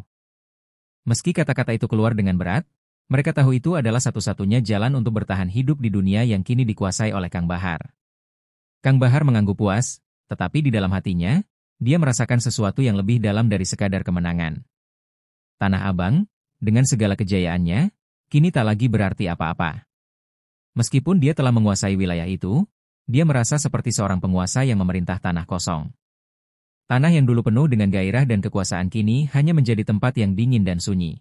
Meski kata-kata itu keluar dengan berat, mereka tahu itu adalah satu-satunya jalan untuk bertahan hidup di dunia yang kini dikuasai oleh Kang Bahar. Kang Bahar mengangguk puas, tetapi di dalam hatinya, dia merasakan sesuatu yang lebih dalam dari sekadar kemenangan. Tanah Abang, dengan segala kejayaannya, kini tak lagi berarti apa-apa. Meskipun dia telah menguasai wilayah itu, dia merasa seperti seorang penguasa yang memerintah tanah kosong. Tanah yang dulu penuh dengan gairah dan kekuasaan kini hanya menjadi tempat yang dingin dan sunyi.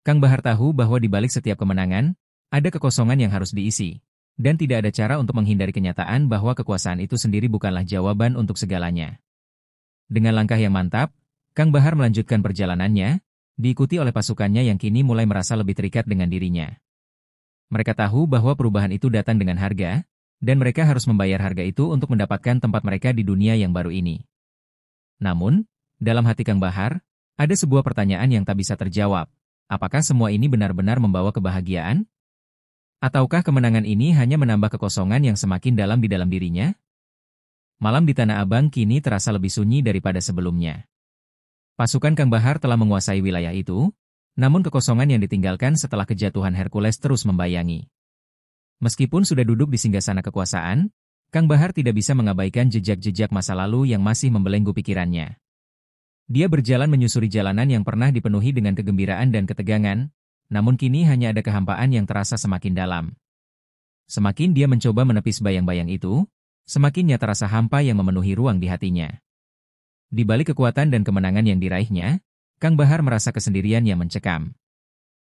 Kang Bahar tahu bahwa di balik setiap kemenangan, ada kekosongan yang harus diisi, dan tidak ada cara untuk menghindari kenyataan bahwa kekuasaan itu sendiri bukanlah jawaban untuk segalanya. Dengan langkah yang mantap, Kang Bahar melanjutkan perjalanannya, diikuti oleh pasukannya yang kini mulai merasa lebih terikat dengan dirinya. Mereka tahu bahwa perubahan itu datang dengan harga, dan mereka harus membayar harga itu untuk mendapatkan tempat mereka di dunia yang baru ini. Namun, dalam hati Kang Bahar, ada sebuah pertanyaan yang tak bisa terjawab. Apakah semua ini benar-benar membawa kebahagiaan? Ataukah kemenangan ini hanya menambah kekosongan yang semakin dalam di dalam dirinya? Malam di Tanah Abang kini terasa lebih sunyi daripada sebelumnya. Pasukan Kang Bahar telah menguasai wilayah itu, namun kekosongan yang ditinggalkan setelah kejatuhan Hercules terus membayangi. Meskipun sudah duduk di singgasana kekuasaan, Kang Bahar tidak bisa mengabaikan jejak-jejak masa lalu yang masih membelenggu pikirannya. Dia berjalan menyusuri jalanan yang pernah dipenuhi dengan kegembiraan dan ketegangan, namun kini hanya ada kehampaan yang terasa semakin dalam. Semakin dia mencoba menepis bayang-bayang itu, semakin nyata rasa hampa yang memenuhi ruang di hatinya. Di balik kekuatan dan kemenangan yang diraihnya, Kang Bahar merasa kesendirian yang mencekam.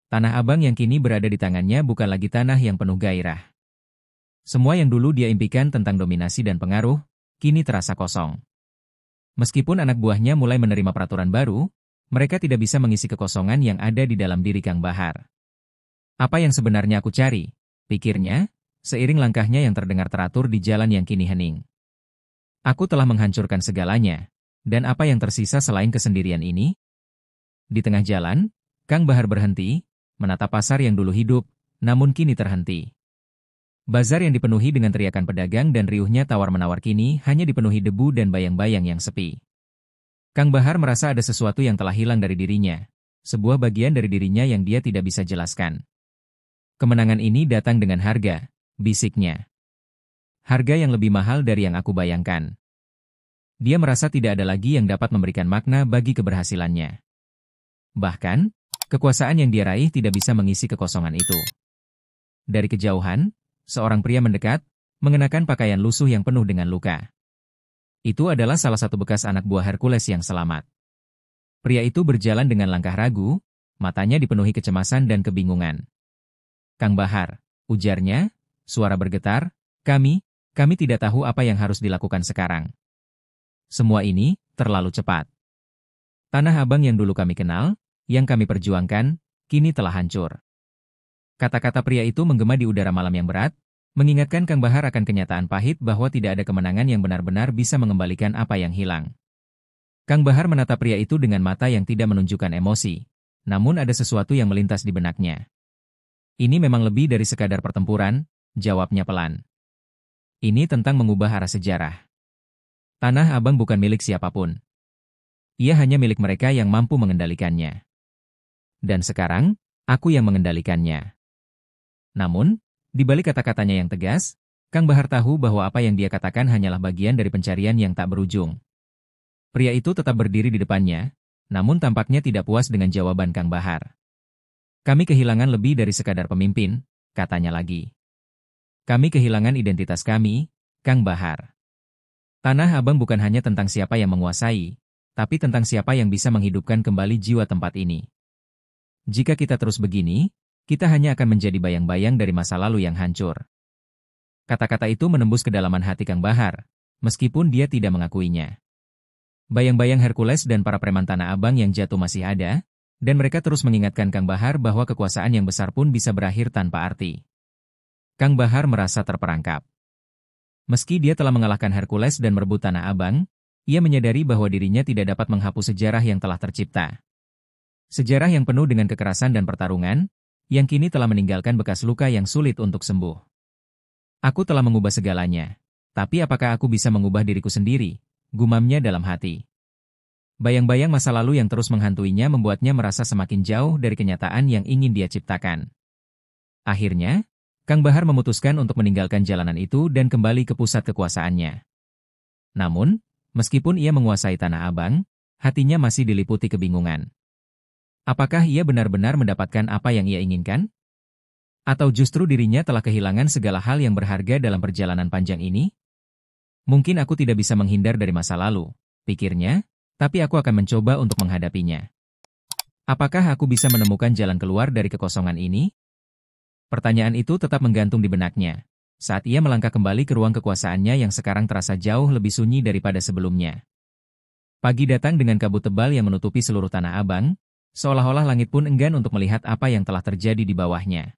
Tanah Abang yang kini berada di tangannya bukan lagi tanah yang penuh gairah. Semua yang dulu dia impikan tentang dominasi dan pengaruh, kini terasa kosong. Meskipun anak buahnya mulai menerima peraturan baru, mereka tidak bisa mengisi kekosongan yang ada di dalam diri Kang Bahar. Apa yang sebenarnya aku cari? Pikirnya, seiring langkahnya yang terdengar teratur di jalan yang kini hening. Aku telah menghancurkan segalanya, dan apa yang tersisa selain kesendirian ini? Di tengah jalan, Kang Bahar berhenti, menatap pasar yang dulu hidup, namun kini terhenti. Bazar yang dipenuhi dengan teriakan pedagang dan riuhnya tawar-menawar kini hanya dipenuhi debu dan bayang-bayang yang sepi. Kang Bahar merasa ada sesuatu yang telah hilang dari dirinya, sebuah bagian dari dirinya yang dia tidak bisa jelaskan. Kemenangan ini datang dengan harga, bisiknya. Harga yang lebih mahal dari yang aku bayangkan. Dia merasa tidak ada lagi yang dapat memberikan makna bagi keberhasilannya. Bahkan, kekuasaan yang dia raih tidak bisa mengisi kekosongan itu. Dari kejauhan, seorang pria mendekat, mengenakan pakaian lusuh yang penuh dengan luka. Itu adalah salah satu bekas anak buah Hercules yang selamat. Pria itu berjalan dengan langkah ragu, matanya dipenuhi kecemasan dan kebingungan. "Kang Bahar," ujarnya, suara bergetar, kami tidak tahu apa yang harus dilakukan sekarang. Semua ini terlalu cepat. Tanah Abang yang dulu kami kenal, yang kami perjuangkan, kini telah hancur." Kata-kata pria itu menggema di udara malam yang berat, mengingatkan Kang Bahar akan kenyataan pahit bahwa tidak ada kemenangan yang benar-benar bisa mengembalikan apa yang hilang. Kang Bahar menatap pria itu dengan mata yang tidak menunjukkan emosi, namun ada sesuatu yang melintas di benaknya. "Ini memang lebih dari sekadar pertempuran," jawabnya pelan. "Ini tentang mengubah arah sejarah. Tanah Abang bukan milik siapapun. Ia hanya milik mereka yang mampu mengendalikannya. Dan sekarang, aku yang mengendalikannya." Namun, di balik kata-katanya yang tegas, Kang Bahar tahu bahwa apa yang dia katakan hanyalah bagian dari pencarian yang tak berujung. Pria itu tetap berdiri di depannya, namun tampaknya tidak puas dengan jawaban Kang Bahar. "Kami kehilangan lebih dari sekadar pemimpin," katanya lagi. "Kami kehilangan identitas kami, Kang Bahar. Tanah Abang bukan hanya tentang siapa yang menguasai, tapi tentang siapa yang bisa menghidupkan kembali jiwa tempat ini. Jika kita terus begini, kita hanya akan menjadi bayang-bayang dari masa lalu yang hancur." Kata-kata itu menembus kedalaman hati Kang Bahar, meskipun dia tidak mengakuinya. Bayang-bayang Hercules dan para preman Tanah Abang yang jatuh masih ada, dan mereka terus mengingatkan Kang Bahar bahwa kekuasaan yang besar pun bisa berakhir tanpa arti. Kang Bahar merasa terperangkap. Meski dia telah mengalahkan Hercules dan merebut Tanah Abang, ia menyadari bahwa dirinya tidak dapat menghapus sejarah yang telah tercipta. Sejarah yang penuh dengan kekerasan dan pertarungan, yang kini telah meninggalkan bekas luka yang sulit untuk sembuh. "Aku telah mengubah segalanya, tapi apakah aku bisa mengubah diriku sendiri?" gumamnya dalam hati. Bayang-bayang masa lalu yang terus menghantuinya membuatnya merasa semakin jauh dari kenyataan yang ingin dia ciptakan. Akhirnya, Kang Bahar memutuskan untuk meninggalkan jalanan itu dan kembali ke pusat kekuasaannya. Namun, meskipun ia menguasai Tanah Abang, hatinya masih diliputi kebingungan. Apakah ia benar-benar mendapatkan apa yang ia inginkan? Atau justru dirinya telah kehilangan segala hal yang berharga dalam perjalanan panjang ini? "Mungkin aku tidak bisa menghindar dari masa lalu," pikirnya, "tapi aku akan mencoba untuk menghadapinya. Apakah aku bisa menemukan jalan keluar dari kekosongan ini?" Pertanyaan itu tetap menggantung di benaknya, saat ia melangkah kembali ke ruang kekuasaannya yang sekarang terasa jauh lebih sunyi daripada sebelumnya. Pagi datang dengan kabut tebal yang menutupi seluruh Tanah Abang, seolah-olah langit pun enggan untuk melihat apa yang telah terjadi di bawahnya.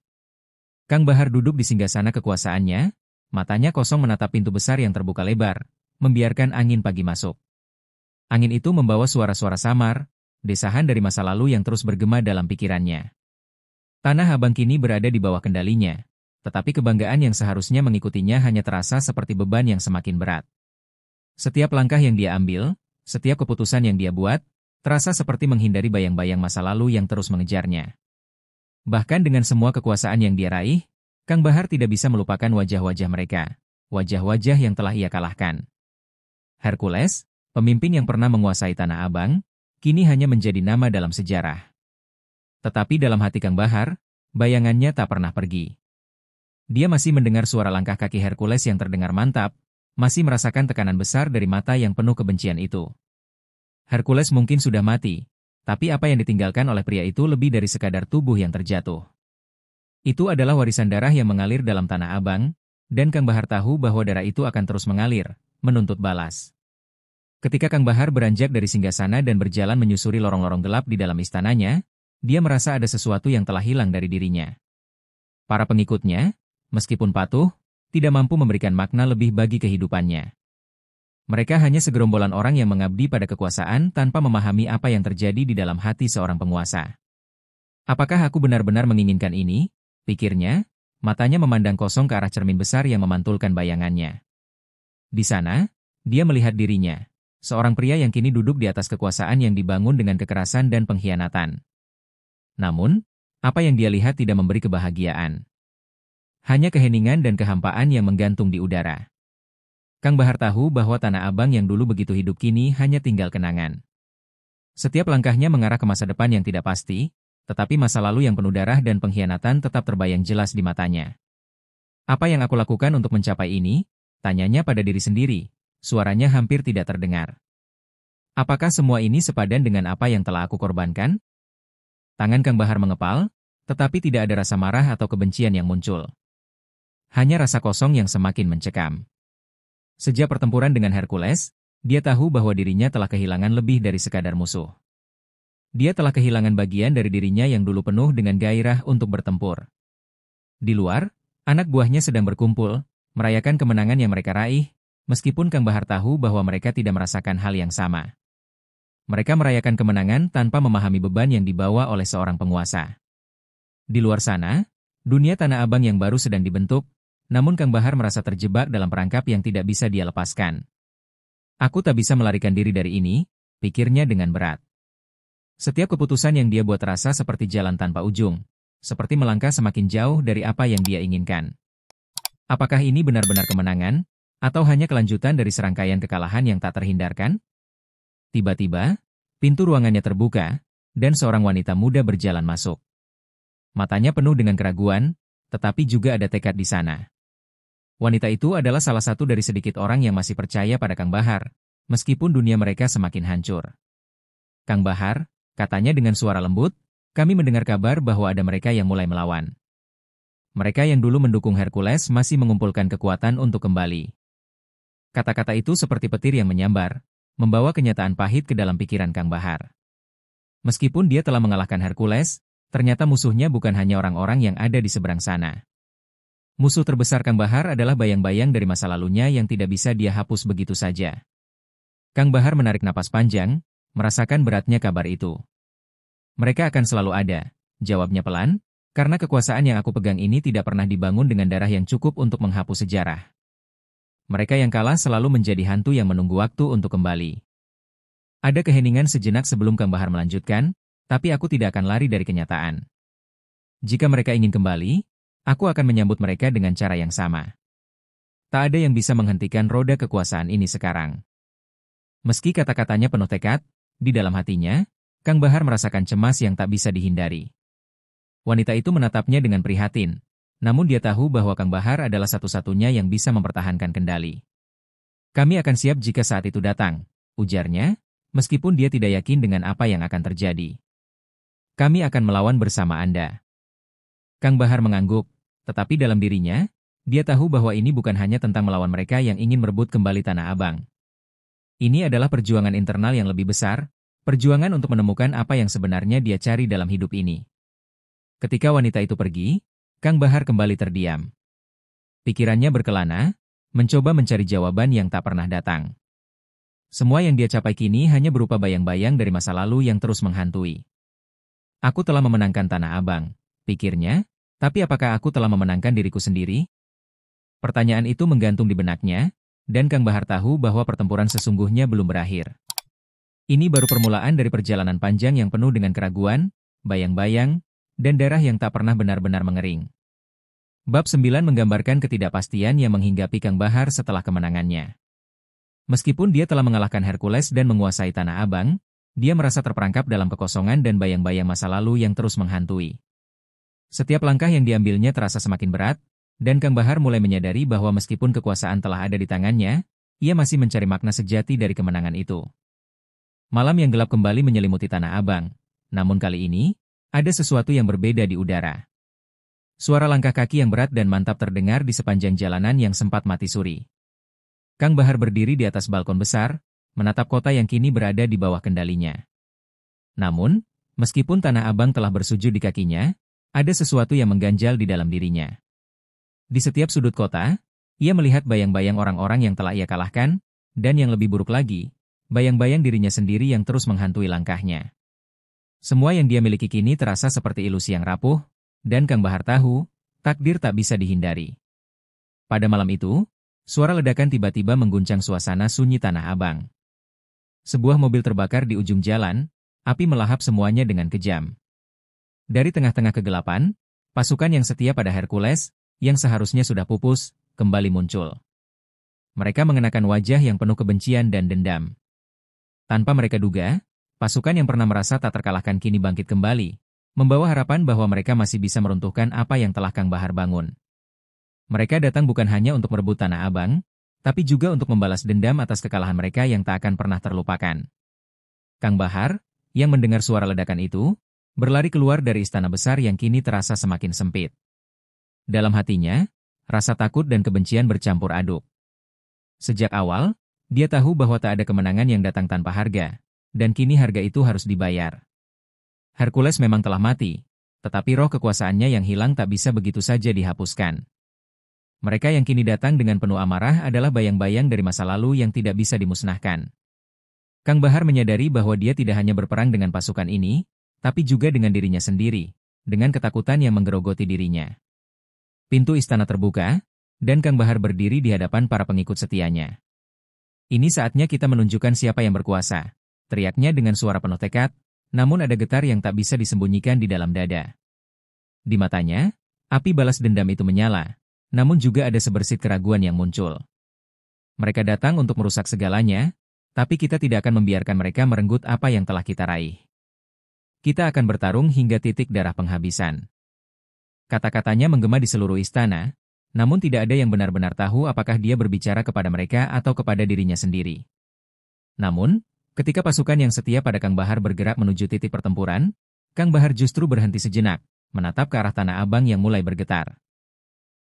Kang Bahar duduk di singgasana kekuasaannya, matanya kosong menatap pintu besar yang terbuka lebar, membiarkan angin pagi masuk. Angin itu membawa suara-suara samar, desahan dari masa lalu yang terus bergema dalam pikirannya. Tanah Abang kini berada di bawah kendalinya, tetapi kebanggaan yang seharusnya mengikutinya hanya terasa seperti beban yang semakin berat. Setiap langkah yang dia ambil, setiap keputusan yang dia buat, terasa seperti menghindari bayang-bayang masa lalu yang terus mengejarnya. Bahkan dengan semua kekuasaan yang dia raih, Kang Bahar tidak bisa melupakan wajah-wajah mereka, wajah-wajah yang telah ia kalahkan. Hercules, pemimpin yang pernah menguasai Tanah Abang, kini hanya menjadi nama dalam sejarah. Tetapi dalam hati Kang Bahar, bayangannya tak pernah pergi. Dia masih mendengar suara langkah kaki Hercules yang terdengar mantap, masih merasakan tekanan besar dari mata yang penuh kebencian itu. Hercules mungkin sudah mati, tapi apa yang ditinggalkan oleh pria itu lebih dari sekadar tubuh yang terjatuh. Itu adalah warisan darah yang mengalir dalam Tanah Abang, dan Kang Bahar tahu bahwa darah itu akan terus mengalir, menuntut balas. Ketika Kang Bahar beranjak dari singgasana dan berjalan menyusuri lorong-lorong gelap di dalam istananya, dia merasa ada sesuatu yang telah hilang dari dirinya. Para pengikutnya, meskipun patuh, tidak mampu memberikan makna lebih bagi kehidupannya. Mereka hanya segerombolan orang yang mengabdi pada kekuasaan tanpa memahami apa yang terjadi di dalam hati seorang penguasa. "Apakah aku benar-benar menginginkan ini?" pikirnya, matanya memandang kosong ke arah cermin besar yang memantulkan bayangannya. Di sana, dia melihat dirinya, seorang pria yang kini duduk di atas kekuasaan yang dibangun dengan kekerasan dan pengkhianatan. Namun, apa yang dia lihat tidak memberi kebahagiaan. Hanya keheningan dan kehampaan yang menggantung di udara. Kang Bahar tahu bahwa Tanah Abang yang dulu begitu hidup kini hanya tinggal kenangan. Setiap langkahnya mengarah ke masa depan yang tidak pasti, tetapi masa lalu yang penuh darah dan pengkhianatan tetap terbayang jelas di matanya. Apa yang aku lakukan untuk mencapai ini? Tanyanya pada diri sendiri. Suaranya hampir tidak terdengar. Apakah semua ini sepadan dengan apa yang telah aku korbankan? Tangan Kang Bahar mengepal, tetapi tidak ada rasa marah atau kebencian yang muncul. Hanya rasa kosong yang semakin mencekam. Sejak pertempuran dengan Hercules, dia tahu bahwa dirinya telah kehilangan lebih dari sekadar musuh. Dia telah kehilangan bagian dari dirinya yang dulu penuh dengan gairah untuk bertempur. Di luar, anak buahnya sedang berkumpul, merayakan kemenangan yang mereka raih, meskipun Kang Bahar tahu bahwa mereka tidak merasakan hal yang sama. Mereka merayakan kemenangan tanpa memahami beban yang dibawa oleh seorang penguasa. Di luar sana, dunia Tanah Abang yang baru sedang dibentuk, namun Kang Bahar merasa terjebak dalam perangkap yang tidak bisa dia lepaskan. Aku tak bisa melarikan diri dari ini, pikirnya dengan berat. Setiap keputusan yang dia buat terasa seperti jalan tanpa ujung, seperti melangkah semakin jauh dari apa yang dia inginkan. Apakah ini benar-benar kemenangan, atau hanya kelanjutan dari serangkaian kekalahan yang tak terhindarkan? Tiba-tiba, pintu ruangannya terbuka, dan seorang wanita muda berjalan masuk. Matanya penuh dengan keraguan, tetapi juga ada tekad di sana. Wanita itu adalah salah satu dari sedikit orang yang masih percaya pada Kang Bahar, meskipun dunia mereka semakin hancur. Kang Bahar, katanya dengan suara lembut, kami mendengar kabar bahwa ada mereka yang mulai melawan. Mereka yang dulu mendukung Hercules masih mengumpulkan kekuatan untuk kembali. Kata-kata itu seperti petir yang menyambar, membawa kenyataan pahit ke dalam pikiran Kang Bahar. Meskipun dia telah mengalahkan Hercules, ternyata musuhnya bukan hanya orang-orang yang ada di seberang sana. Musuh terbesar Kang Bahar adalah bayang-bayang dari masa lalunya yang tidak bisa dia hapus begitu saja. Kang Bahar menarik napas panjang, merasakan beratnya kabar itu. Mereka akan selalu ada, jawabnya pelan, karena kekuasaan yang aku pegang ini tidak pernah dibangun dengan darah yang cukup untuk menghapus sejarah. Mereka yang kalah selalu menjadi hantu yang menunggu waktu untuk kembali. Ada keheningan sejenak sebelum Kang Bahar melanjutkan, tapi aku tidak akan lari dari kenyataan. Jika mereka ingin kembali, aku akan menyambut mereka dengan cara yang sama. Tak ada yang bisa menghentikan roda kekuasaan ini sekarang. Meski kata-katanya penuh tekad, di dalam hatinya, Kang Bahar merasakan cemas yang tak bisa dihindari. Wanita itu menatapnya dengan prihatin. Namun dia tahu bahwa Kang Bahar adalah satu-satunya yang bisa mempertahankan kendali. Kami akan siap jika saat itu datang, ujarnya, meskipun dia tidak yakin dengan apa yang akan terjadi. Kami akan melawan bersama Anda. Kang Bahar mengangguk, tetapi dalam dirinya, dia tahu bahwa ini bukan hanya tentang melawan mereka yang ingin merebut kembali Tanah Abang. Ini adalah perjuangan internal yang lebih besar, perjuangan untuk menemukan apa yang sebenarnya dia cari dalam hidup ini. Ketika wanita itu pergi, Kang Bahar kembali terdiam. Pikirannya berkelana, mencoba mencari jawaban yang tak pernah datang. Semua yang dia capai kini hanya berupa bayang-bayang dari masa lalu yang terus menghantui. Aku telah memenangkan Tanah Abang, pikirnya, tapi apakah aku telah memenangkan diriku sendiri? Pertanyaan itu menggantung di benaknya, dan Kang Bahar tahu bahwa pertempuran sesungguhnya belum berakhir. Ini baru permulaan dari perjalanan panjang yang penuh dengan keraguan, bayang-bayang, dan darah yang tak pernah benar-benar mengering. Bab 9 menggambarkan ketidakpastian yang menghinggapi Kang Bahar setelah kemenangannya. Meskipun dia telah mengalahkan Hercules dan menguasai Tanah Abang, dia merasa terperangkap dalam kekosongan dan bayang-bayang masa lalu yang terus menghantui. Setiap langkah yang diambilnya terasa semakin berat, dan Kang Bahar mulai menyadari bahwa meskipun kekuasaan telah ada di tangannya, ia masih mencari makna sejati dari kemenangan itu. Malam yang gelap kembali menyelimuti Tanah Abang, namun kali ini, ada sesuatu yang berbeda di udara. Suara langkah kaki yang berat dan mantap terdengar di sepanjang jalanan yang sempat mati suri. Kang Bahar berdiri di atas balkon besar, menatap kota yang kini berada di bawah kendalinya. Namun, meskipun Tanah Abang telah bersujud di kakinya, ada sesuatu yang mengganjal di dalam dirinya. Di setiap sudut kota, ia melihat bayang-bayang orang-orang yang telah ia kalahkan, dan yang lebih buruk lagi, bayang-bayang dirinya sendiri yang terus menghantui langkahnya. Semua yang dia miliki kini terasa seperti ilusi yang rapuh, dan Kang Bahar tahu, takdir tak bisa dihindari. Pada malam itu, suara ledakan tiba-tiba mengguncang suasana sunyi Tanah Abang. Sebuah mobil terbakar di ujung jalan, api melahap semuanya dengan kejam. Dari tengah-tengah kegelapan, pasukan yang setia pada Hercules, yang seharusnya sudah pupus, kembali muncul. Mereka mengenakan wajah yang penuh kebencian dan dendam. Tanpa mereka duga, pasukan yang pernah merasa tak terkalahkan kini bangkit kembali, membawa harapan bahwa mereka masih bisa meruntuhkan apa yang telah Kang Bahar bangun. Mereka datang bukan hanya untuk merebut Tanah Abang, tapi juga untuk membalas dendam atas kekalahan mereka yang tak akan pernah terlupakan. Kang Bahar, yang mendengar suara ledakan itu, berlari keluar dari istana besar yang kini terasa semakin sempit. Dalam hatinya, rasa takut dan kebencian bercampur aduk. Sejak awal, dia tahu bahwa tak ada kemenangan yang datang tanpa harga, dan kini harga itu harus dibayar. Hercules memang telah mati, tetapi roh kekuasaannya yang hilang tak bisa begitu saja dihapuskan. Mereka yang kini datang dengan penuh amarah adalah bayang-bayang dari masa lalu yang tidak bisa dimusnahkan. Kang Bahar menyadari bahwa dia tidak hanya berperang dengan pasukan ini, tapi juga dengan dirinya sendiri, dengan ketakutan yang menggerogoti dirinya. Pintu istana terbuka, dan Kang Bahar berdiri di hadapan para pengikut setianya. "Ini saatnya kita menunjukkan siapa yang berkuasa," teriaknya dengan suara penuh tekad, namun ada getar yang tak bisa disembunyikan di dalam dada. Di matanya, api balas dendam itu menyala, namun juga ada sebersit keraguan yang muncul. Mereka datang untuk merusak segalanya, tapi kita tidak akan membiarkan mereka merenggut apa yang telah kita raih. Kita akan bertarung hingga titik darah penghabisan. Kata-katanya menggema di seluruh istana, namun tidak ada yang benar-benar tahu apakah dia berbicara kepada mereka atau kepada dirinya sendiri. Namun, ketika pasukan yang setia pada Kang Bahar bergerak menuju titik pertempuran, Kang Bahar justru berhenti sejenak, menatap ke arah Tanah Abang yang mulai bergetar.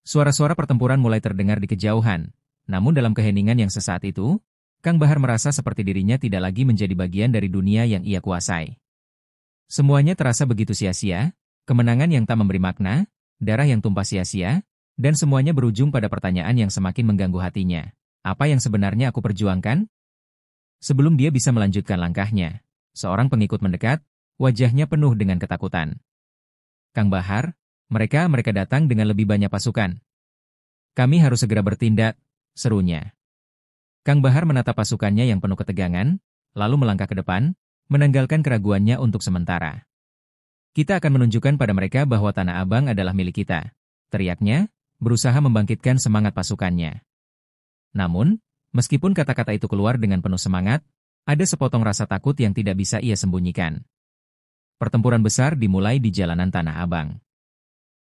Suara-suara pertempuran mulai terdengar di kejauhan, namun dalam keheningan yang sesaat itu, Kang Bahar merasa seperti dirinya tidak lagi menjadi bagian dari dunia yang ia kuasai. Semuanya terasa begitu sia-sia, kemenangan yang tak memberi makna, darah yang tumpah sia-sia, dan semuanya berujung pada pertanyaan yang semakin mengganggu hatinya. Apa yang sebenarnya aku perjuangkan? Sebelum dia bisa melanjutkan langkahnya, seorang pengikut mendekat, wajahnya penuh dengan ketakutan. "Kang Bahar, mereka datang dengan lebih banyak pasukan. Kami harus segera bertindak," serunya. Kang Bahar menatap pasukannya yang penuh ketegangan, lalu melangkah ke depan, menanggalkan keraguannya untuk sementara. "Kita akan menunjukkan pada mereka bahwa Tanah Abang adalah milik kita," teriaknya, berusaha membangkitkan semangat pasukannya. Namun, meskipun kata-kata itu keluar dengan penuh semangat, ada sepotong rasa takut yang tidak bisa ia sembunyikan. Pertempuran besar dimulai di jalanan Tanah Abang.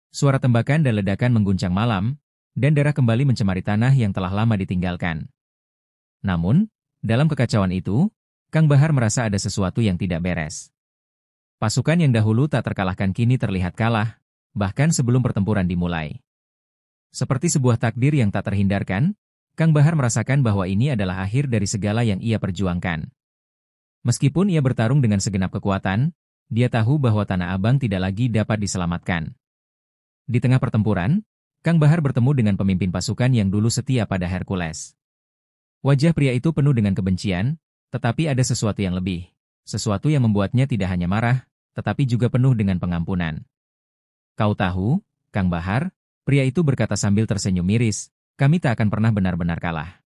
Suara tembakan dan ledakan mengguncang malam, dan darah kembali mencemari tanah yang telah lama ditinggalkan. Namun, dalam kekacauan itu, Kang Bahar merasa ada sesuatu yang tidak beres. Pasukan yang dahulu tak terkalahkan kini terlihat kalah, bahkan sebelum pertempuran dimulai. Seperti sebuah takdir yang tak terhindarkan, Kang Bahar merasakan bahwa ini adalah akhir dari segala yang ia perjuangkan. Meskipun ia bertarung dengan segenap kekuatan, dia tahu bahwa Tanah Abang tidak lagi dapat diselamatkan. Di tengah pertempuran, Kang Bahar bertemu dengan pemimpin pasukan yang dulu setia pada Hercules. Wajah pria itu penuh dengan kebencian, tetapi ada sesuatu yang lebih. Sesuatu yang membuatnya tidak hanya marah, tetapi juga penuh dengan pengampunan. "Kau tahu, Kang Bahar," pria itu berkata sambil tersenyum miris, "kami tak akan pernah benar-benar kalah.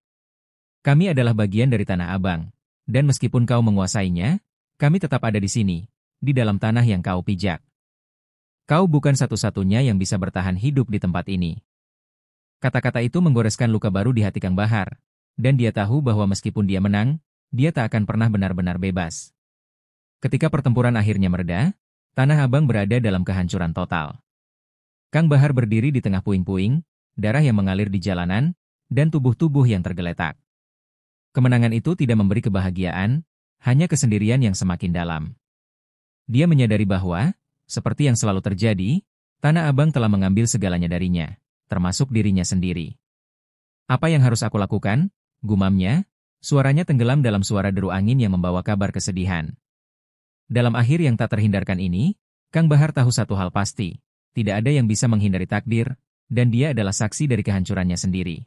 Kami adalah bagian dari Tanah Abang, dan meskipun kau menguasainya, kami tetap ada di sini, di dalam tanah yang kau pijak. Kau bukan satu-satunya yang bisa bertahan hidup di tempat ini." Kata-kata itu menggoreskan luka baru di hati Kang Bahar, dan dia tahu bahwa meskipun dia menang, dia tak akan pernah benar-benar bebas. Ketika pertempuran akhirnya mereda, Tanah Abang berada dalam kehancuran total. Kang Bahar berdiri di tengah puing-puing, darah yang mengalir di jalanan, dan tubuh-tubuh yang tergeletak. Kemenangan itu tidak memberi kebahagiaan, hanya kesendirian yang semakin dalam. Dia menyadari bahwa, seperti yang selalu terjadi, Tanah Abang telah mengambil segalanya darinya, termasuk dirinya sendiri. "Apa yang harus aku lakukan?" gumamnya, suaranya tenggelam dalam suara deru angin yang membawa kabar kesedihan. Dalam akhir yang tak terhindarkan ini, Kang Bahar tahu satu hal pasti, tidak ada yang bisa menghindari takdir, dan dia adalah saksi dari kehancurannya sendiri.